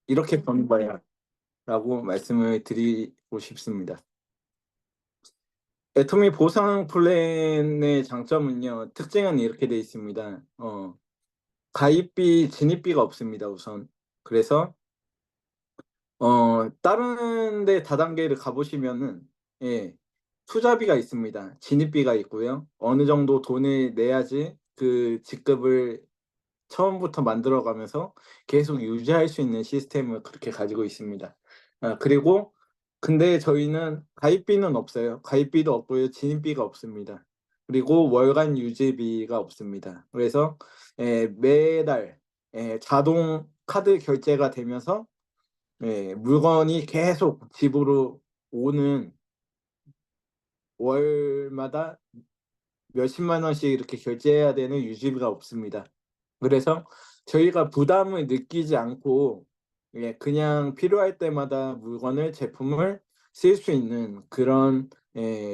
이렇게 버는 거야 라고 말씀을 드리고 싶습니다. 애터미 보상 플랜의 장점은요, 특징은 이렇게 되어 있습니다. 가입비, 진입비가 없습니다, 우선. 그래서 다른 데 다단계를 가보시면은, 예, 투자비가 있습니다. 진입비가 있고요. 어느 정도 돈을 내야지 그 직급을 처음부터 만들어가면서 계속 유지할 수 있는 시스템을 그렇게 가지고 있습니다. 그리고 근데 저희는 가입비는 없어요. 가입비도 없고요. 진입비가 없습니다. 그리고 월간 유지비가 없습니다. 그래서 매달 자동 카드 결제가 되면서 물건이 계속 집으로 오는, 월마다 몇십만 원씩 이렇게 결제해야 되는 유지비가 없습니다. 그래서 저희가 부담을 느끼지 않고 그냥 필요할 때마다 물건을, 제품을 쓸 수 있는 그런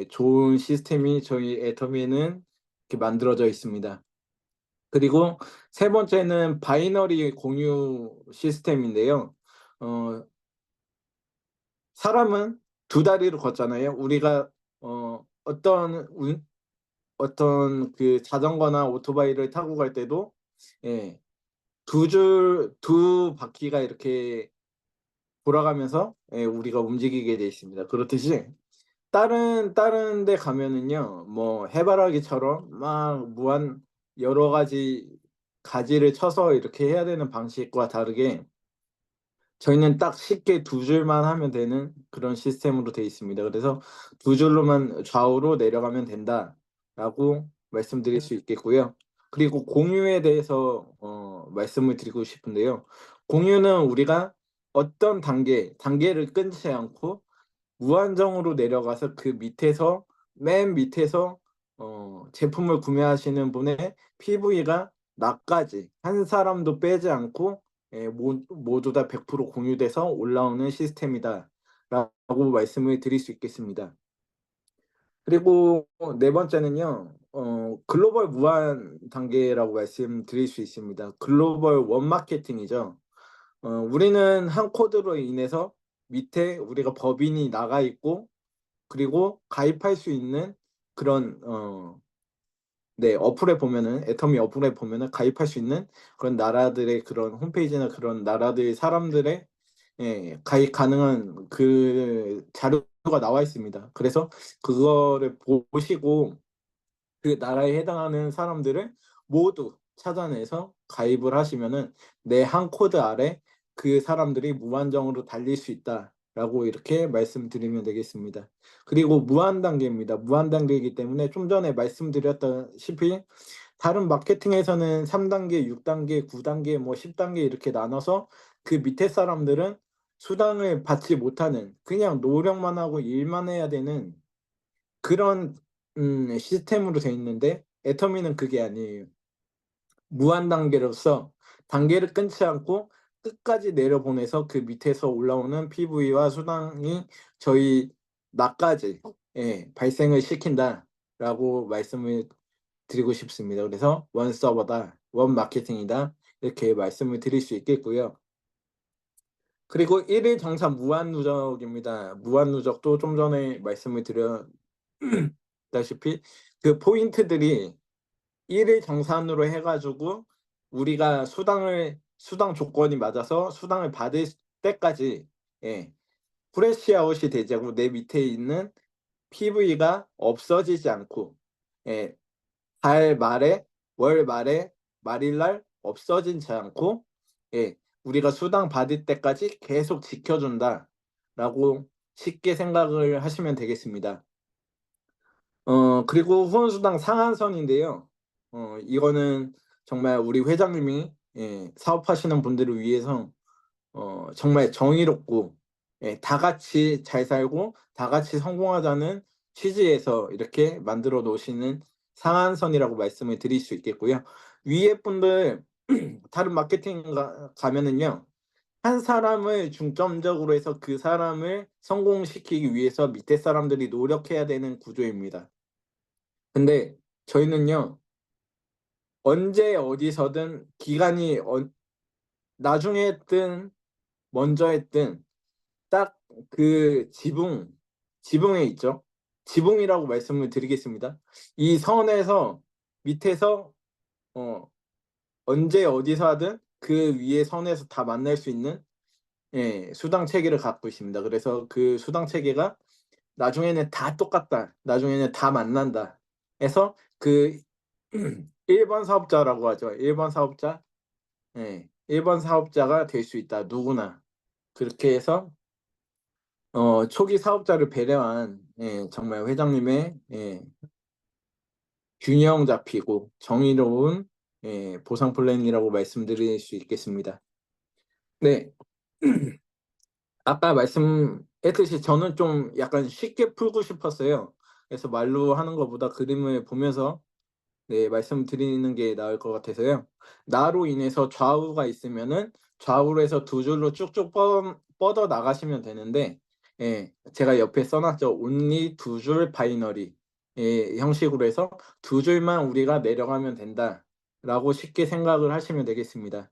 좋은 시스템이 저희 애터미에는 이렇게 만들어져 있습니다. 그리고 세 번째는 바이너리 공유 시스템인데요. 어, 사람은 두 다리로 걷잖아요. 우리가 어떤 그 자전거나 오토바이를 타고 갈 때도 예, 두 바퀴가 이렇게 돌아가면서 우리가 움직이게 돼 있습니다. 그렇듯이 다른 데 가면은요, 뭐 해바라기처럼 막 무한 여러 가지 가지를 쳐서 이렇게 해야 되는 방식과 다르게 저희는 딱 쉽게 두 줄만 하면 되는 그런 시스템으로 되어 있습니다. 그래서 두 줄로만 좌우로 내려가면 된다라고 말씀드릴 수 있겠고요. 그리고 공유에 대해서 말씀을 드리고 싶은데요. 공유는 우리가 어떤 단계를 끊지 않고 무한정으로 내려가서 그 밑에서, 맨 밑에서 제품을 구매하시는 분의 PV가 나까지 한 사람도 빼지 않고 모두 다 100% 공유돼서 올라오는 시스템이다 라고 말씀을 드릴 수 있겠습니다. 그리고 네 번째는요, 글로벌 무한 단계라고 말씀드릴 수 있습니다. 글로벌 원 마케팅이죠. 우리는 한 코드로 인해서 밑에 우리가 법인이 나가 있고, 그리고 가입할 수 있는 그런 네, 어플에 보면은, 애터미 어플에 보면은 가입할 수 있는 그런 나라들의 그런 홈페이지나 그런 나라들의 사람들의 가입 가능한 그 자료가 나와 있습니다. 그래서 그거를 보시고 그 나라에 해당하는 사람들을 모두 찾아내서 가입을 하시면은 내 한 코드 아래 그 사람들이 무한정으로 달릴 수 있다라고 이렇게 말씀드리면 되겠습니다. 그리고 무한 단계입니다. 무한 단계이기 때문에 좀 전에 말씀드렸다시피 다른 마케팅에서는 3단계, 6단계, 9단계, 뭐 10단계 이렇게 나눠서 그 밑에 사람들은 수당을 받지 못하는, 그냥 노력만 하고 일만 해야 되는 그런 시스템으로 돼 있는데, 애터미는 그게 아니에요. 무한 단계로서 단계를 끊지 않고 끝까지 내려보내서 그 밑에서 올라오는 PV와 수당이 저희 나까지 발생을 시킨다라고 말씀을 드리고 싶습니다. 그래서 원 서버다, 원 마케팅이다, 이렇게 말씀을 드릴 수 있겠고요. 그리고 일일 정산 무한 누적입니다. 무한 누적도 좀 전에 말씀을 드렸다시피 그 포인트들이 일일 정산으로 해가지고 우리가 수당 조건이 맞아서 수당을 받을 때까지 프레시아웃이 되지 않고 내 밑에 있는 PV가 없어지지 않고 예, 달 말에, 월 말에, 말일날 없어지지 않고 우리가 수당 받을 때까지 계속 지켜준다라고 쉽게 생각을 하시면 되겠습니다. 그리고 후원수당 상한선인데요. 이거는 정말 우리 회장님이 사업하시는 분들을 위해서 정말 정의롭고 다 같이 잘 살고 다 같이 성공하자는 취지에서 이렇게 만들어 놓으시는 상한선이라고 말씀을 드릴 수 있겠고요. 위에 분들 다른 마케팅 가면은요. 한 사람을 중점적으로 해서 그 사람을 성공시키기 위해서 밑에 사람들이 노력해야 되는 구조입니다. 근데 저희는요, 언제 어디서든 기간이 나중에 든 먼저 했든 딱 그 지붕에 있죠. 지붕이라고 말씀을 드리겠습니다. 이 선에서 밑에서 어 언제 어디서 하든 그 위에 선에서 다 만날 수 있는 수당 체계를 갖고 있습니다. 그래서 그 수당 체계가 나중에는 다 똑같다. 나중에는 다 만난다. 해서 그 1번 사업자라고 하죠. 1번 사업자. 1번 사업자가 될 수 있다. 누구나. 그렇게 해서 초기 사업자를 배려한 정말 회장님의 균형 잡히고 정의로운 보상 플랜이라고 말씀드릴 수 있겠습니다. 네. 아까 말씀했듯이 저는 좀 약간 쉽게 풀고 싶었어요. 그래서 말로 하는 것보다 그림을 보면서 말씀드리는 게 나을 것 같아서요. 나로 인해서 좌우가 있으면은 좌우로 해서 두 줄로 쭉쭉 뻗어 나가시면 되는데 제가 옆에 써 놨죠. only 두 줄 바이너리 형식으로 해서 두 줄만 우리가 내려가면 된다라고 쉽게 생각을 하시면 되겠습니다.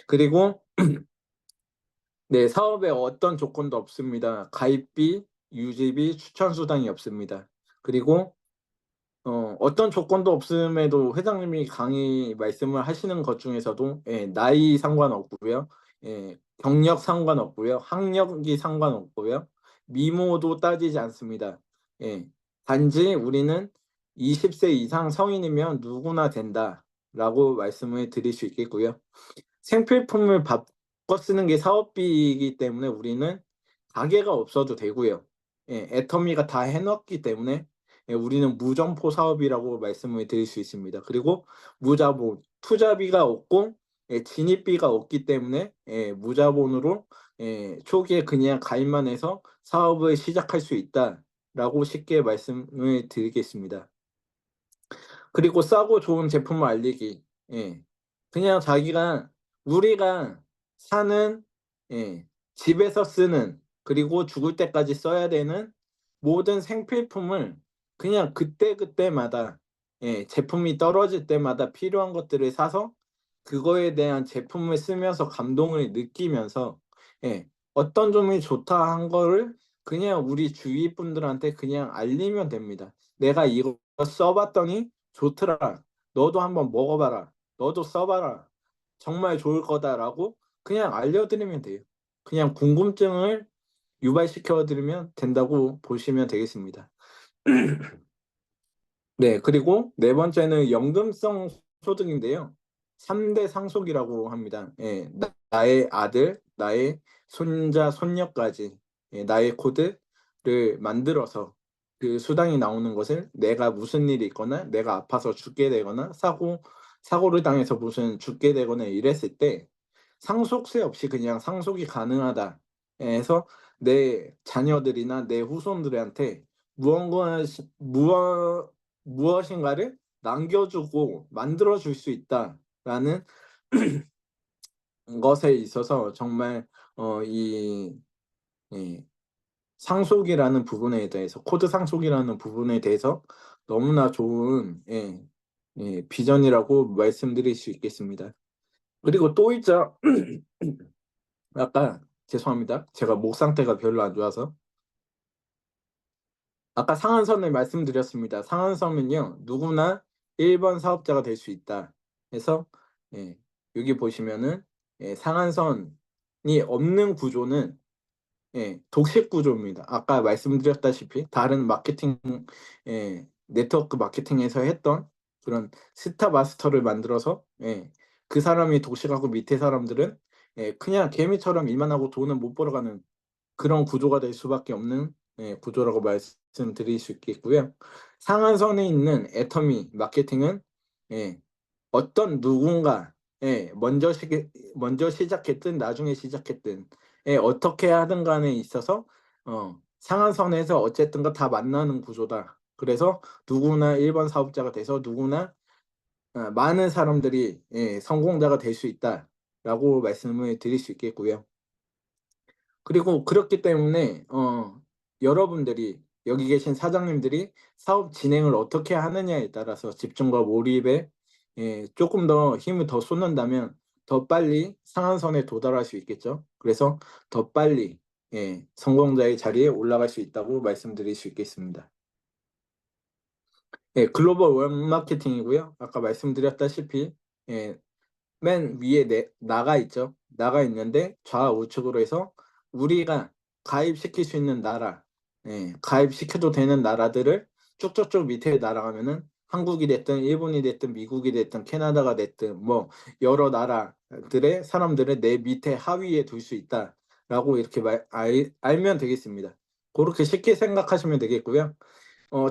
그리고 사업에 어떤 조건도 없습니다. 가입비, 유지비, 추천 수당이 없습니다. 그리고 어떤 조건도 없음에도 회장님이 강의 말씀을 하시는 것 중에서도 나이 상관없고요. 경력 상관없고요. 학력이 상관없고요. 미모도 따지지 않습니다. 예. 단지 우리는 20세 이상 성인이면 누구나 된다라고 말씀을 드릴 수 있겠고요. 생필품을 바꿔 쓰는 게 사업비이기 때문에 우리는 가게가 없어도 되고요. 애터미가 다 해 놨기 때문에 우리는 무점포 사업이라고 말씀을 드릴 수 있습니다. 그리고 무자본, 투자비가 없고 진입비가 없기 때문에 무자본으로 초기에 그냥 가입만 해서 사업을 시작할 수 있다라고 쉽게 말씀을 드리겠습니다. 그리고 싸고 좋은 제품을 알리기. 그냥 우리가 사는 집에서 쓰는 그리고 죽을 때까지 써야 되는 모든 생필품을 그냥 그때그때마다 제품이 떨어질 때마다 필요한 것들을 사서 그거에 대한 제품을 쓰면서 감동을 느끼면서 어떤 점이 좋다 한 거를 그냥 우리 주위 분들한테 그냥 알리면 됩니다. "내가 이거 써 봤더니 좋더라. 너도 한번 먹어 봐라. 너도 써 봐라. 정말 좋을 거다."라고 그냥 알려드리면 돼요. 그냥 궁금증을 유발시켜 드리면 된다고 보시면 되겠습니다. 그리고 네 번째는 연금성 소득인데요. 3대 상속이라고 합니다. 나의 아들, 나의 손자, 손녀까지 나의 코드를 만들어서 그 수당이 나오는 것을 내가 무슨 일이 있거나 내가 아파서 죽게 되거나 사고를 당해서 무슨 죽게 되거나 이랬을 때 상속세 없이 그냥 상속이 가능하다 해서 내 자녀들이나 내 후손들한테 무언가 무엇인가를 남겨주고 만들어줄 수 있다라는 것에 있어서 정말 이 상속이라는 부분에 대해서 코드 상속이라는 부분에 대해서 너무나 좋은 비전이라고 말씀드릴 수 있겠습니다. 그리고 또 있죠. 아까 죄송합니다. 제가 목 상태가 별로 안 좋아서. 아까 상한선을 말씀드렸습니다. 상한선은요. 누구나 1번 사업자가 될 수 있다 해서 예 여기 보시면은 상한선이 없는 구조는 독식 구조입니다. 아까 말씀드렸다시피 다른 마케팅 네트워크 마케팅에서 했던 그런 스타 마스터를 만들어서 그 사람이 독식하고 밑에 사람들은 그냥 개미처럼 일만 하고 돈은 못 벌어가는 그런 구조가 될 수밖에 없는 구조라고 말씀드릴 수 있겠고요. 상한선에 있는 애터미 마케팅은 예 어떤 누군가 먼저 시작했든 나중에 시작했든 어떻게 하든 간에 있어서 상한선에서 어쨌든가 다 만나는 구조다. 그래서 누구나 1번 사업자가 돼서 누구나 많은 사람들이 성공자가 될 수 있다라고 말씀을 드릴 수 있겠고요. 그리고 그렇기 때문에 여러분들이 여기 계신 사장님들이 사업 진행을 어떻게 하느냐에 따라서 집중과 몰입에 조금 더 힘을 더 쏟는다면 더 빨리 상한선에 도달할 수 있겠죠. 그래서 더 빨리 성공자의 자리에 올라갈 수 있다고 말씀드릴 수 있겠습니다. 글로벌 웹 마케팅이고요. 아까 말씀드렸다시피 예, 맨 위에 나가 있죠. 나가 있는데 좌우측으로 해서 우리가 가입시킬 수 있는 나라, 가입시켜도 되는 나라들을 쭉쭉쭉 밑에 날아가면은 한국이 됐든 일본이 됐든 미국이 됐든 캐나다가 됐든 뭐 여러 나라들의 사람들을 내 밑에 하위에 둘 수 있다라고 이렇게 알면 되겠습니다. 그렇게 쉽게 생각하시면 되겠고요.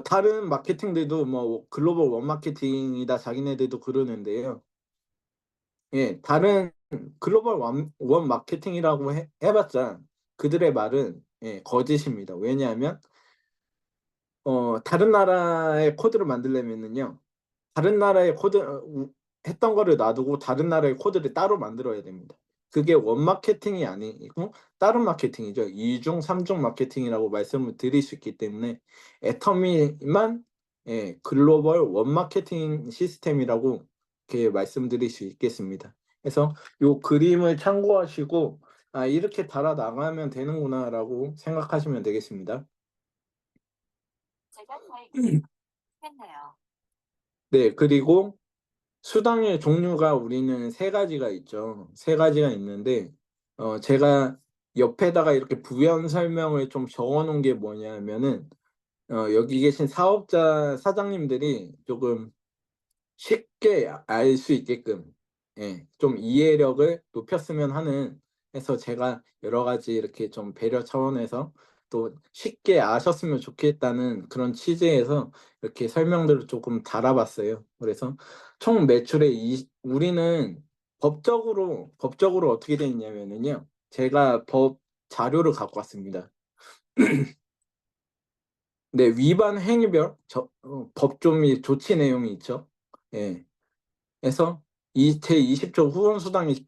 다른 마케팅들도 뭐 글로벌 원 마케팅이다 자기네들도 그러는데요. 다른 글로벌 원 마케팅이라고 해봤자 그들의 말은 거짓입니다. 왜냐하면 다른 나라의 코드를 만들려면은요, 다른 나라의 했던 거를 놔두고 다른 나라의 코드를 따로 만들어야 됩니다. 그게 원 마케팅이 아니고 다른 마케팅이죠. 이중, 삼중 마케팅이라고 말씀을 드릴 수 있기 때문에 애터미만 글로벌 원 마케팅 시스템이라고 이렇게 말씀드릴 수 있겠습니다. 그래서 요 그림을 참고하시고 아, 이렇게 달아 나가면 되는구나라고 생각하시면 되겠습니다. 제가 잘 했네요. 네, 그리고 수당의 종류가 우리는 세 가지가 있죠. 세 가지가 있는데 제가 옆에다가 이렇게 부연 설명을 좀 적어 놓은 게 뭐냐면은 여기 계신 사업자 사장님들이 조금 쉽게 알 수 있게끔 좀 이해력을 높였으면 하는 해서 제가 여러 가지 이렇게 좀 배려 차원에서 또 쉽게 아셨으면 좋겠다는 그런 취지에서 이렇게 설명들을 조금 달아봤어요. 그래서 총 매출의 우리는 법적으로 어떻게 돼 있냐면은요. 제가 법 자료를 갖고 왔습니다. 네, 위반 행위별 법조미 조치 내용이 있죠. 예. 해서 제20조 후원수당의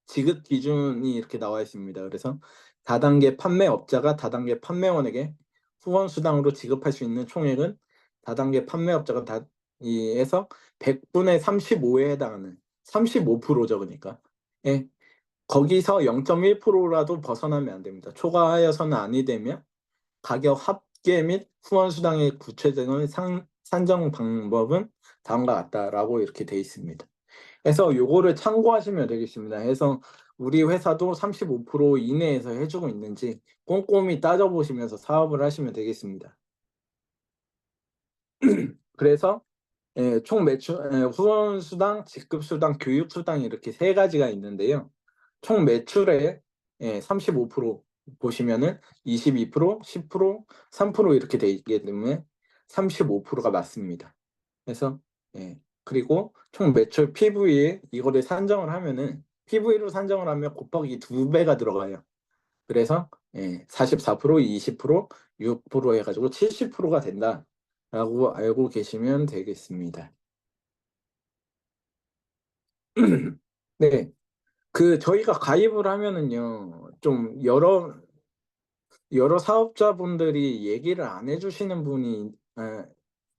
지급 기준이 이렇게 나와 있습니다. 그래서 다단계 판매업자가 다단계 판매원에게 후원수당으로 지급할 수 있는 총액은 다단계 판매업자가 에서 100분의 35에 해당하는 35%죠. 그러니까 거기서 0.1%라도 벗어나면 안 됩니다. 초과하여서는 아니 되면 가격 합계 및 후원수당의 구체적인 산정 방법은 다음과 같다라고 이렇게 돼 있습니다. 그래서 요거를 참고하시면 되겠습니다. 그래서 우리 회사도 35% 이내에서 해주고 있는지 꼼꼼히 따져보시면서 사업을 하시면 되겠습니다. 그래서 총 매출, 후원수당, 직급수당, 교육수당 이렇게 세 가지가 있는데요. 총 매출의 35% 보시면은 22%, 10%, 3% 이렇게 돼 있기 때문에 35%가 맞습니다. 그래서 그리고 총 매출 PV에 이거를 산정을 하면은 PV로 산정을 하면 곱하기 2배가 들어가요. 그래서 44%, 20%, 6% 해가지고 70%가 된다라고 알고 계시면 되겠습니다. 네, 저희가 가입을 하면은요, 좀 여러 사업자분들이 얘기를 안 해주시는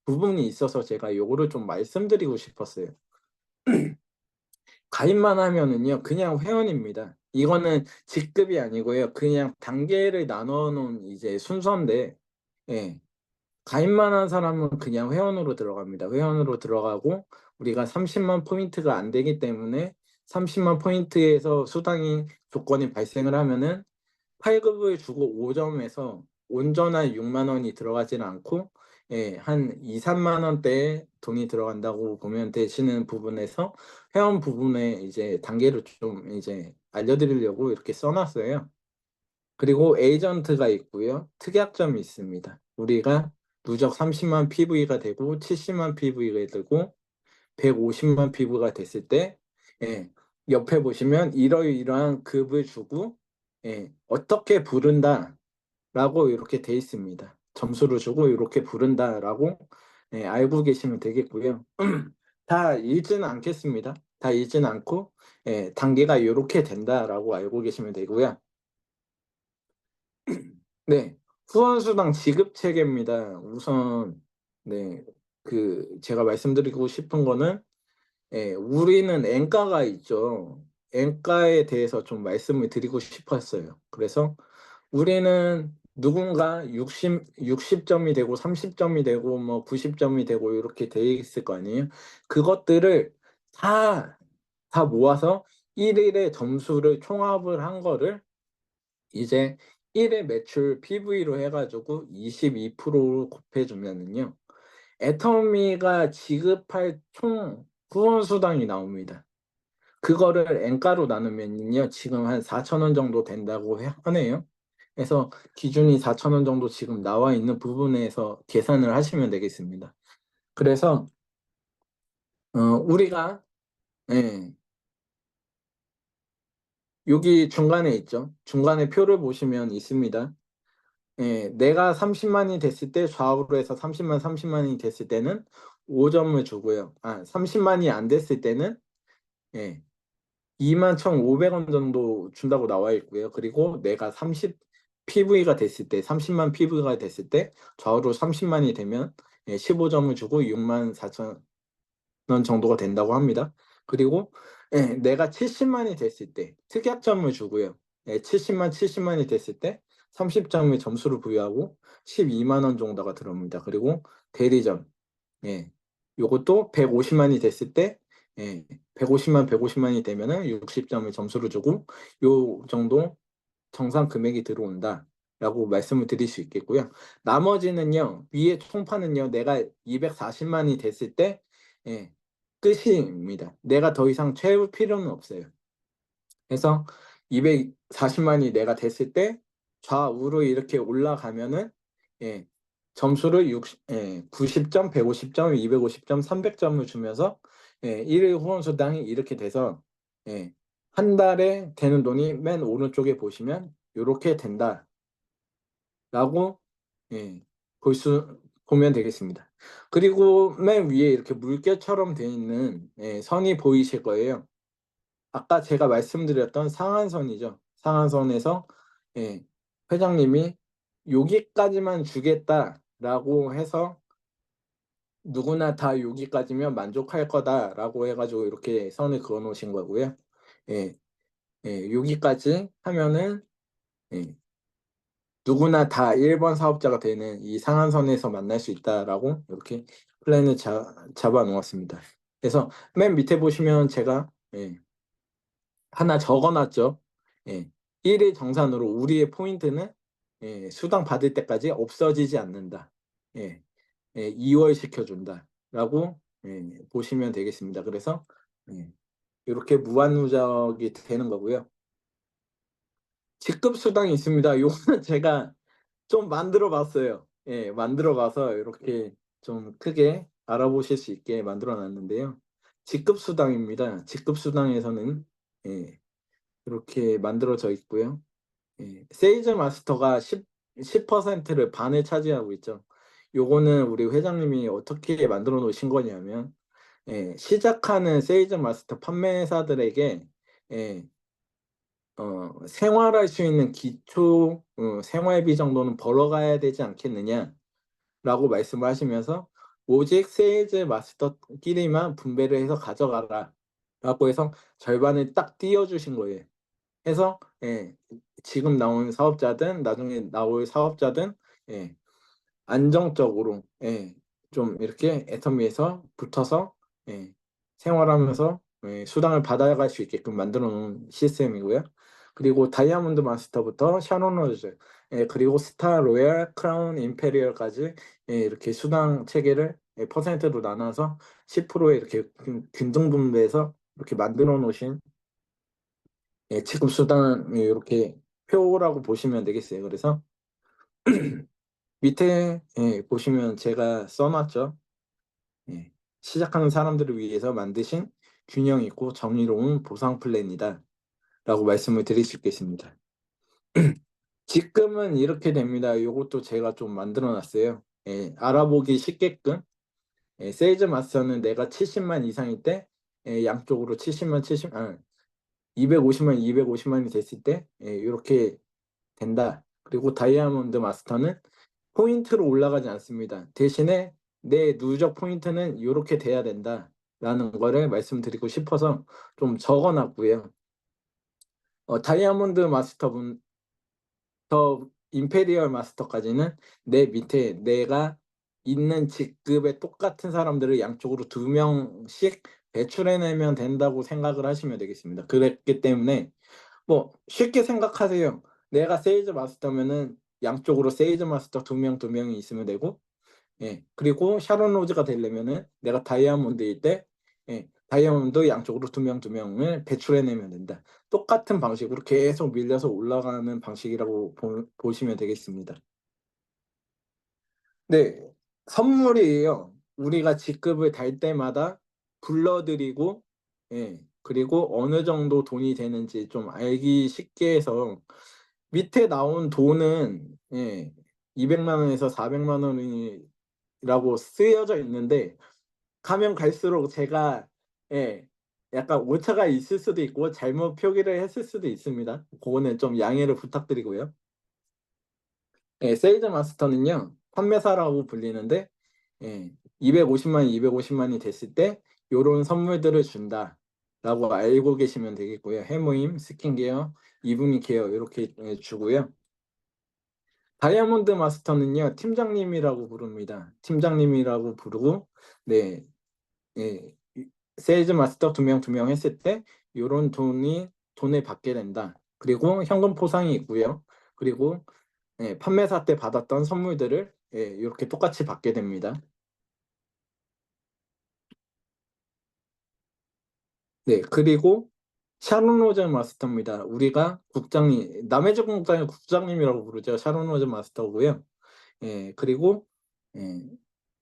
부분이 있어서 제가 요거를 좀 말씀드리고 싶었어요. 가입만 하면은요, 그냥 회원입니다. 이거는 직급이 아니고요. 그냥 단계를 나눠 놓은 이제 순서인데, 예. 가입만 한 사람은 그냥 회원으로 들어갑니다. 회원으로 들어가고, 우리가 30만 포인트가 안 되기 때문에 30만 포인트에서 수당이 조건이 발생을 하면은 8급을 주고 5점에서 온전한 6만 원이 들어가지는 않고 한 2, 3만 원대의 돈이 들어간다고 보면 되시는 부분에서 회원 부분에 이제 단계를 좀 이제 알려드리려고 이렇게 써놨어요. 그리고 에이전트가 있고요. 특약점이 있습니다. 우리가 누적 30만 PV가 되고 70만 PV가 되고 150만 피부가 됐을 때 옆에 보시면 이러이러한 급을 주고 어떻게 부른다라고 이렇게 돼 있습니다. 점수를 주고 이렇게 부른다라고 알고 계시면 되겠고요. 다 읽지는 않겠습니다. 다 읽지는 않고 단계가 이렇게 된다라고 알고 계시면 되고요. 네, 후원수당 지급 체계입니다. 우선 제가 말씀드리고 싶은 거는 우리는 엔가가 있죠. 엔가에 대해서 좀 말씀을 드리고 싶었어요. 그래서 우리는 누군가 60점이 되고 30점이 되고 뭐 90점이 되고 이렇게 돼 있을 거 아니에요. 그것들을 다, 다 모아서 1일의 점수를 총합을 한 거를 이제 1회 매출 PV로 해가지고 22%로 곱해주면은요. 애터미가 지급할 총 후원 수당이 나옵니다. 그거를 엔가로 나누면요. 지금 한 4천 원 정도 된다고 하네요. 그래서 기준이 4천 원 정도 지금 나와 있는 부분에서 계산을 하시면 되겠습니다. 그래서 우리가 예, 여기 중간에 있죠. 중간에 표를 보시면 있습니다. 내가 30만이 됐을 때 좌우로 해서 30만이 됐을 때는 5점을 주고요. 30만이 안 됐을 때는 예, 2만 1,500원 정도 준다고 나와 있고요. 그리고 내가 PV가 됐을 때, 30만 PV가 됐을 때 좌우로 30만이 되면 15점을 주고 6만 4천 원 정도가 된다고 합니다. 그리고 내가 70만이 됐을 때 특약점을 주고요. 70만이 됐을 때 30점의 점수를 부여하고 12만 원 정도가 들어옵니다. 그리고 대리점, 예, 요것도 150만이 됐을 때 150만이 되면은 60점의 점수를 주고 요 정도 정상 금액이 들어온다라고 말씀을 드릴 수 있겠고요. 나머지는요, 위에 총판은요, 내가 240만이 됐을 때 예, 끝입니다. 내가 더 이상 채울 필요는 없어요. 그래서 240만이 내가 됐을 때 좌우로 이렇게 올라가면은 예, 점수를 90점, 150점, 250점, 300점을 주면서 1일 후원수당이 이렇게 돼서 한 달에 되는 돈이 맨 오른쪽에 보시면 이렇게 된다라고 예, 보면 되겠습니다. 그리고 맨 위에 이렇게 물결처럼 되어 있는 선이 보이실 거예요. 아까 제가 말씀드렸던 상한선이죠. 상한선에서 예, 회장님이 여기까지만 주겠다라고 해서 누구나 다 여기까지면 만족할 거다라고 해가지고 이렇게 선을 그어 놓으신 거고요. 예, 여기까지 하면은 예, 누구나 다 1번 사업자가 되는 이 상한선에서 만날 수 있다라고 이렇게 플랜을 잡아 놓았습니다. 그래서 맨 밑에 보시면 제가 하나 적어놨죠. 예. 1일 정산으로 우리의 포인트는 수당 받을 때까지 없어지지 않는다. 예. 2월 시켜준다. 라고 보시면 되겠습니다. 그래서 이렇게 무한 누적이 되는 거고요. 직급 수당이 있습니다. 요거는 제가 좀 만들어 봤어요. 만들어 봐서 이렇게 좀 크게 알아보실 수 있게 만들어 놨는데요. 직급 수당입니다. 직급 수당에서는 이렇게 만들어져 있고요. 세일즈 마스터가 10%를 반을 차지하고 있죠. 요거는 우리 회장님이 어떻게 만들어 놓으신 거냐면 시작하는 세일즈 마스터 판매사들에게 예, 생활할 수 있는 기초 생활비 정도는 벌어가야 되지 않겠느냐라고 말씀을 하시면서 오직 세일즈 마스터끼리만 분배를 해서 가져가라 라고 해서 절반을 딱 띄워주신 거예요. 해서 지금 나온 사업자든 나중에 나올 사업자든 예, 안정적으로 좀 이렇게 애터미에서 붙어서 예, 생활하면서 수당을 받아갈 수 있게끔 만들어 놓은 시스템이고요. 그리고 다이아몬드 마스터부터 샤론 로즈 그리고 스타 로얄 크라운 임페리얼까지 이렇게 수당 체계를 퍼센트로 나눠서 10%에 이렇게 균등 분배해서 이렇게 만들어 놓으신 지급 수단 이렇게 표라고 보시면 되겠어요. 그래서 밑에 보시면 제가 써놨죠. 예, 시작하는 사람들을 위해서 만드신 균형 있고 정의로운 보상 플랜이다 라고 말씀을 드릴 수 있겠습니다. 지금은 이렇게 됩니다. 이것도 제가 좀 만들어 놨어요. 알아보기 쉽게끔 세일즈 마스터는 내가 70만 이상일 때 양쪽으로 250만이 됐을 때 이렇게 된다. 그리고 다이아몬드 마스터는 포인트로 올라가지 않습니다. 대신에 내 누적 포인트는 이렇게 돼야 된다. 라는 거를 말씀드리고 싶어서 좀 적어 놨고요. 다이아몬드 마스터분 더 임페리얼 마스터까지는 내 밑에 내가 있는 직급의 똑같은 사람들을 양쪽으로 2명씩 배출해 내면 된다고 생각을 하시면 되겠습니다. 그랬기 때문에 뭐 쉽게 생각하세요. 내가 세일즈 마스터면은 양쪽으로 세일즈 마스터 2명이 있으면 되고, 예. 그리고 샤론 로즈가 되려면은 내가 다이아몬드일 때, 예, 다이아몬드 양쪽으로 2명을 배출해 내면 된다. 똑같은 방식으로 계속 밀려서 올라가는 방식이라고 보시면 되겠습니다. 네. 선물이에요. 우리가 직급을 달 때마다 불러드리고, 예, 그리고 어느 정도 돈이 되는지 좀 알기 쉽게 해서 밑에 나온 돈은, 예, 200만 원에서 400만 원이라고 쓰여져 있는데 가면 갈수록 제가, 예, 약간 오차가 있을 수도 있고 잘못 표기를 했을 수도 있습니다. 그거는 좀 양해를 부탁드리고요. 예, 세일즈 마스터는요, 판매사라고 불리는데, 예, 250만이 됐을 때 요런 선물들을 준다라고 알고 계시면 되겠고요. 해모임, 스킨케어, 이브닝 케어 요렇게 주고요. 다이아몬드 마스터는요, 팀장님이라고 부릅니다. 팀장님이라고 부르고, 네, 예, 세일즈 마스터 2명 했을 때 요런 돈을 받게 된다. 그리고 현금 포상이 있고요. 그리고, 예, 판매사 때 받았던 선물들을, 예, 요렇게 똑같이 받게 됩니다. 네, 그리고 샤론 로저 마스터입니다. 우리가 국장님, 남해적 공장의 국장님이라고 부르죠. 샤론 로저 마스터고요. 예, 그리고, 예,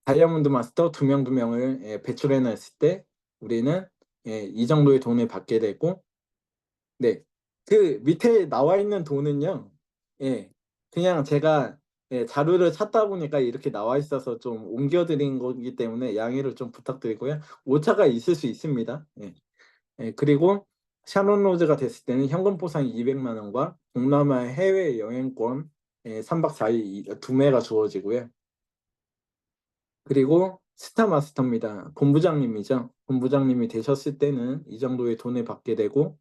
다이아몬드 마스터 2명을, 예, 배출해 냈을 때 우리는, 예, 이 정도의 돈을 받게 되고, 네. 그 밑에 나와 있는 돈은요. 예. 그냥 제가, 예, 자료를 찾다 보니까 이렇게 나와 있어서 좀 옮겨 드린 거기 때문에 양해를 좀 부탁드리고요. 오차가 있을 수 있습니다. 예. 예, 그리고 샤론 로즈가 됐을 때는 현금 보상 200만 원과 동남아 해외 여행권, 예, 3박 4일 2매가 주어지고요. 그리고 스타 마스터입니다. 본부장님이죠. 본부장님이 되셨을 때는 이 정도의 돈을 받게 되고,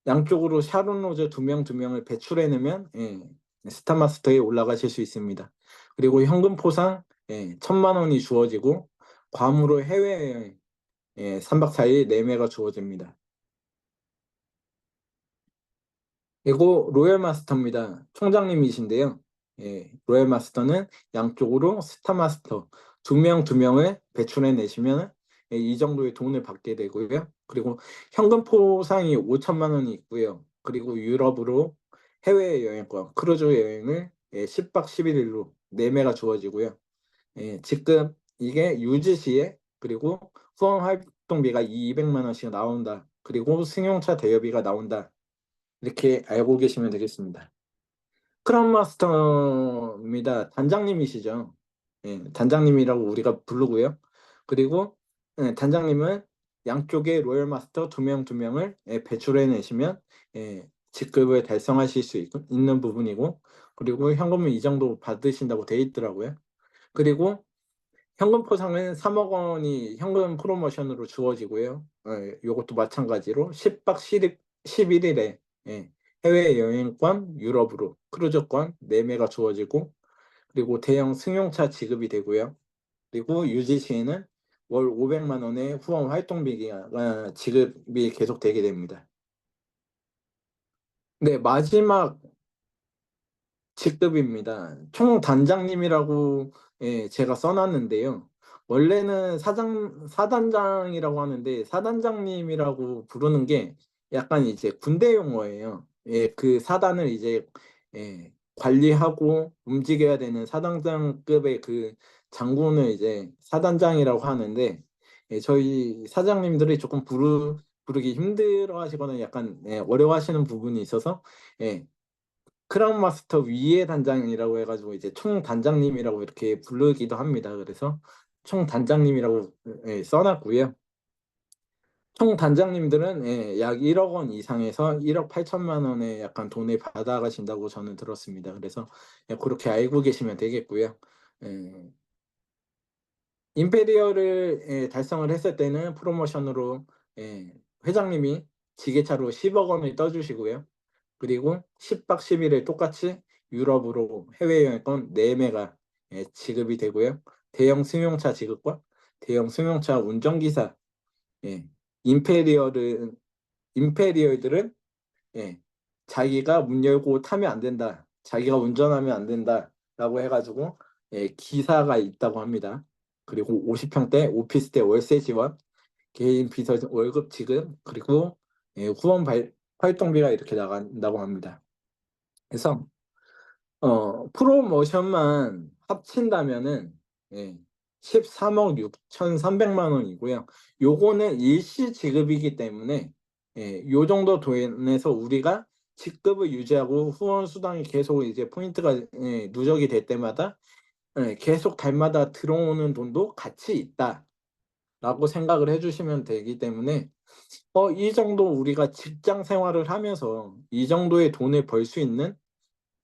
양쪽으로 샤론 로저 2명을 배출해 내면, 예, 스타 마스터에 올라가실 수 있습니다. 그리고 현금 포상, 예, 1,000만 원이 주어지고 괌으로 해외여행, 예, 3박 4일 4매가 주어집니다. 그리고 로열 마스터입니다. 총장님이신데요. 예, 로열 마스터는 양쪽으로 스타 마스터 2명을 배출해 내시면, 예, 이 정도의 돈을 받게 되고요. 그리고 현금 포상이 5천만 원이 있고요. 그리고 유럽으로 해외 여행권, 크루즈 여행을, 예, 10박 11일로 4매가 주어지고요. 예, 지금 이게 유지 시에, 그리고 후원 활동비가 200만 원씩 나온다. 그리고 승용차 대여비가 나온다. 이렇게 알고 계시면 되겠습니다. 스크럼 마스터입니다. 단장님이시죠. 예, 단장님이라고 우리가 부르고요. 그리고, 예, 단장님은 양쪽에 로열 마스터 2명을, 예, 배출해 내시면, 예, 직급을 달성하실 수 있는 부분이고, 그리고 현금은 이 정도 받으신다고 돼 있더라고요. 그리고 현금 포상은 3억 원이 현금 프로모션으로 주어지고요. 요것도 마찬가지로 10박 11일에, 예, 해외 여행권 유럽으로 크루즈권 4매가 주어지고, 그리고 대형 승용차 지급이 되고요. 그리고 유지 시에는 월 500만 원의 후원 활동비가, 지급이 계속되게 됩니다. 네, 마지막 직급입니다. 총단장님이라고, 예, 제가 써놨는데요. 원래는 사단장이라고 하는데 사단장님이라고 부르는 게 약간 이제 군대 용어예요. 예, 그 사단을 이제, 예, 관리하고 움직여야 되는 사단장급의 그 장군을 이제 사단장이라고 하는데, 예, 저희 사장님들이 조금 부르기 힘들어 하시거나 약간, 예, 어려워하시는 부분이 있어서, 예, 크라운 마스터 위에 단장이라고 해가지고 이제 총 단장님이라고 이렇게 부르기도 합니다. 그래서 총 단장님이라고, 예, 써놨고요. 총 단장님들은, 예, 약 1억 원 이상에서 1억 8천만 원의 약간 돈을 받아가신다고 저는 들었습니다. 그래서, 예, 그렇게 알고 계시면 되겠고요. 예, 임페리얼을 달성을 했을 때는 프로모션으로 회장님이 지게차로 10억 원을 떠주시고요. 그리고 10박 10일을 똑같이 유럽으로 해외여행권 4매가 지급이 되고요. 대형 승용차 지급과 대형 승용차 운전기사, 예, 임페리얼들은 자기가 문 열고 타면 안 된다, 자기가 운전하면 안 된다라고 해가지고 기사가 있다고 합니다. 그리고 50평대 오피스텔 월세 지원, 개인 비서 월급 지급, 그리고 후원 활동비가 이렇게 나간다고 합니다. 그래서 프로모션만 합친다면은 13억 6,300만 원이고요. 요거는 일시 지급이기 때문에 요 정도 돈에서 우리가 직급을 유지하고 후원 수당이 계속 이제 포인트가 누적이 될 때마다 계속 달마다 들어오는 돈도 같이 있다라고 생각을 해주시면 되기 때문에 이 정도 우리가 직장 생활을 하면서 이 정도의 돈을 벌 수 있는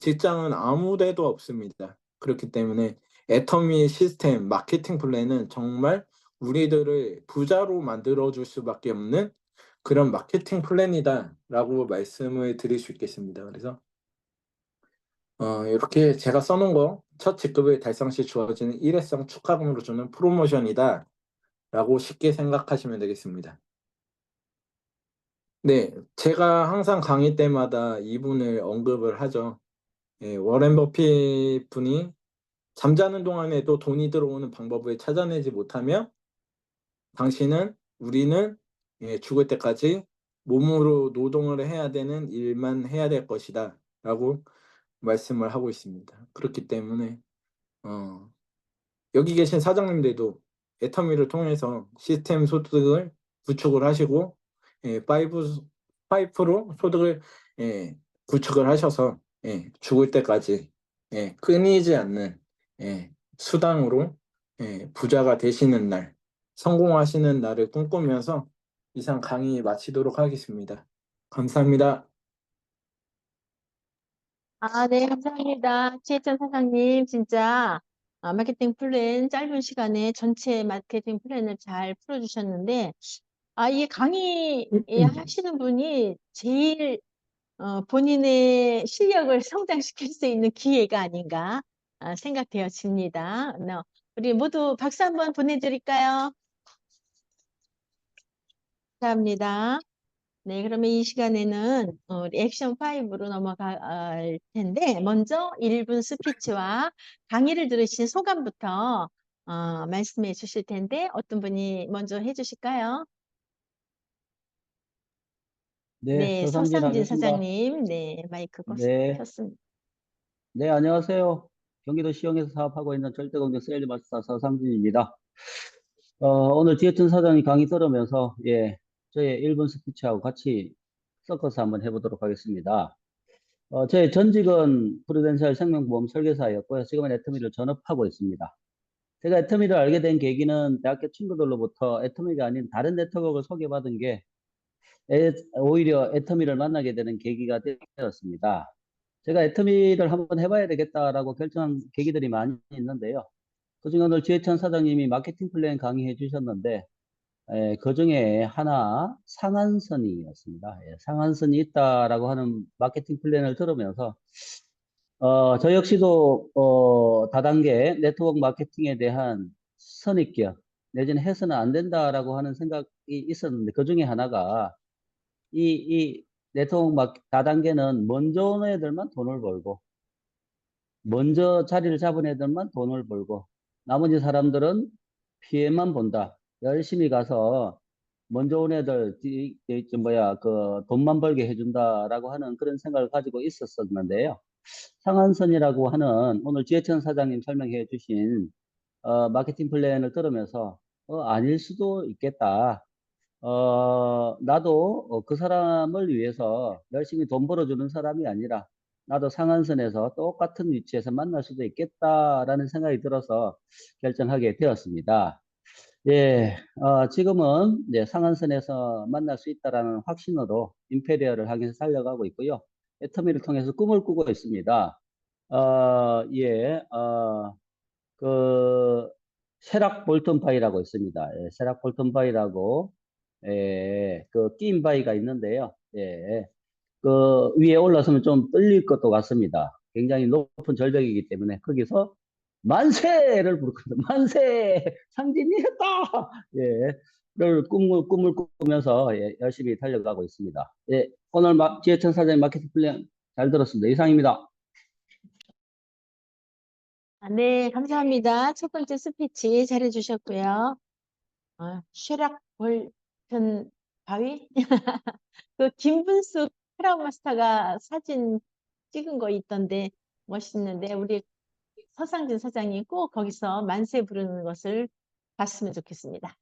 직장은 아무 데도 없습니다. 그렇기 때문에 애터미 시스템 마케팅 플랜은 정말 우리들을 부자로 만들어줄 수밖에 없는 그런 마케팅 플랜이다라고 말씀을 드릴 수 있겠습니다. 그래서 이렇게 제가 써놓은 거 첫 직급을 달성 시 주어지는 일회성 축하금으로 주는 프로모션이다라고 쉽게 생각하시면 되겠습니다. 네, 제가 항상 강의 때마다 이분을 언급을 하죠. 워렌 버핏 분이 잠자는 동안에도 돈이 들어오는 방법을 찾아내지 못하며 우리는 죽을 때까지 몸으로 노동을 해야 되는 일만 해야 될 것이다 라고 말씀을 하고 있습니다. 그렇기 때문에 여기 계신 사장님들도 애터미를 통해서 시스템 소득을 구축을 하시고 파이프로 소득을 구축을 하셔서 죽을 때까지 끊이지 않는 수당으로 부자가 되시는 날, 성공하시는 날을 꿈꾸면서 이상 강의 마치도록 하겠습니다. 감사합니다. 네, 감사합니다. 최혜천 사장님, 진짜 마케팅 플랜 짧은 시간에 전체 마케팅 플랜을 잘 풀어주셨는데, 이 강의 하시는 분이 제일 본인의 실력을 성장시킬 수 있는 기회가 아닌가 생각되어집니다. 우리 모두 박수 한번 보내드릴까요? 감사합니다. 네, 그러면 이 시간에는 액션 5로 넘어갈 텐데, 먼저 1분 스피치와 강의를 들으신 소감부터 말씀해 주실 텐데, 어떤 분이 먼저 해 주실까요? 네, 네, 서상진 서상진 하겠습니다. 사장님, 네, 마이크 네, 켰습니다. 네, 안녕하세요. 경기도 시형에서 사업하고 있는 절대공정 세일즈마스터 서상진입니다. 오늘 지혜천 사장님 강의 들으면서, 저의 1분 스피치하고 같이 섞어서 한번 해보도록 하겠습니다. 제 전직은 프루덴셜 생명보험 설계사였고요. 지금은 애터미를 전업하고 있습니다. 제가 애터미를 알게 된 계기는 대학교 친구들로부터 애터미가 아닌 다른 네트워크를 소개받은 게 오히려 애터미를 만나게 되는 계기가 되었습니다. 제가 애터미를 한번 해봐야 되겠다라고 결정한 계기들이 많이 있는데요. 그중에 오늘 지혜찬 사장님이 마케팅 플랜 강의해 주셨는데 그중에 하나 상한선이었습니다. 상한선이 있다라고 하는 마케팅 플랜을 들으면서 저 역시도 다단계 네트워크 마케팅에 대한 선입견 내지는 해서는 안 된다라고 하는 생각이 있었는데 그중에 하나가 이 네트워크 다단계는 먼저 오는 애들만 돈을 벌고 먼저 자리를 잡은 애들만 돈을 벌고 나머지 사람들은 피해만 본다. 열심히 가서 먼저 온 애들 그 돈만 벌게 해준다라고 하는 그런 생각을 가지고 있었었는데요. 상한선이라고 하는 오늘 지혜천 사장님 설명해 주신 마케팅 플랜을 들으면서 아닐 수도 있겠다. 나도 그 사람을 위해서 열심히 돈 벌어주는 사람이 아니라 나도 상한선에서 똑같은 위치에서 만날 수도 있겠다라는 생각이 들어서 결정하게 되었습니다. 지금은 상한선에서 만날 수 있다라는 확신으로 임페리얼을 향해서 달려가고 있고요. 애터미를 통해서 꿈을 꾸고 있습니다. 어, 예, 어, 그 세락 볼턴 바위라고 있습니다. 예, 세락 볼턴 바위라고 그 낀 바위가 있는데요. 예, 그 위에 올라서면 좀 떨릴 것도 같습니다. 굉장히 높은 절벽이기 때문에 거기서 만세를 부르거든요. 만세! 상진이 했다! 예, 를 꿈을 꾸면서 예, 열심히 달려가고 있습니다. 예, 오늘 지혜천 사장님 마케팅 플랜 잘 들었습니다. 이상입니다. 네, 감사합니다. 첫 번째 스피치 잘해주셨고요. 쉐락 볼튼 바위? 그 김분숙 크라운 마스터가 사진 찍은 거 있던데 멋있는데 우리 서상진 사장님 꼭 거기서 만세 부르는 것을 봤으면 좋겠습니다.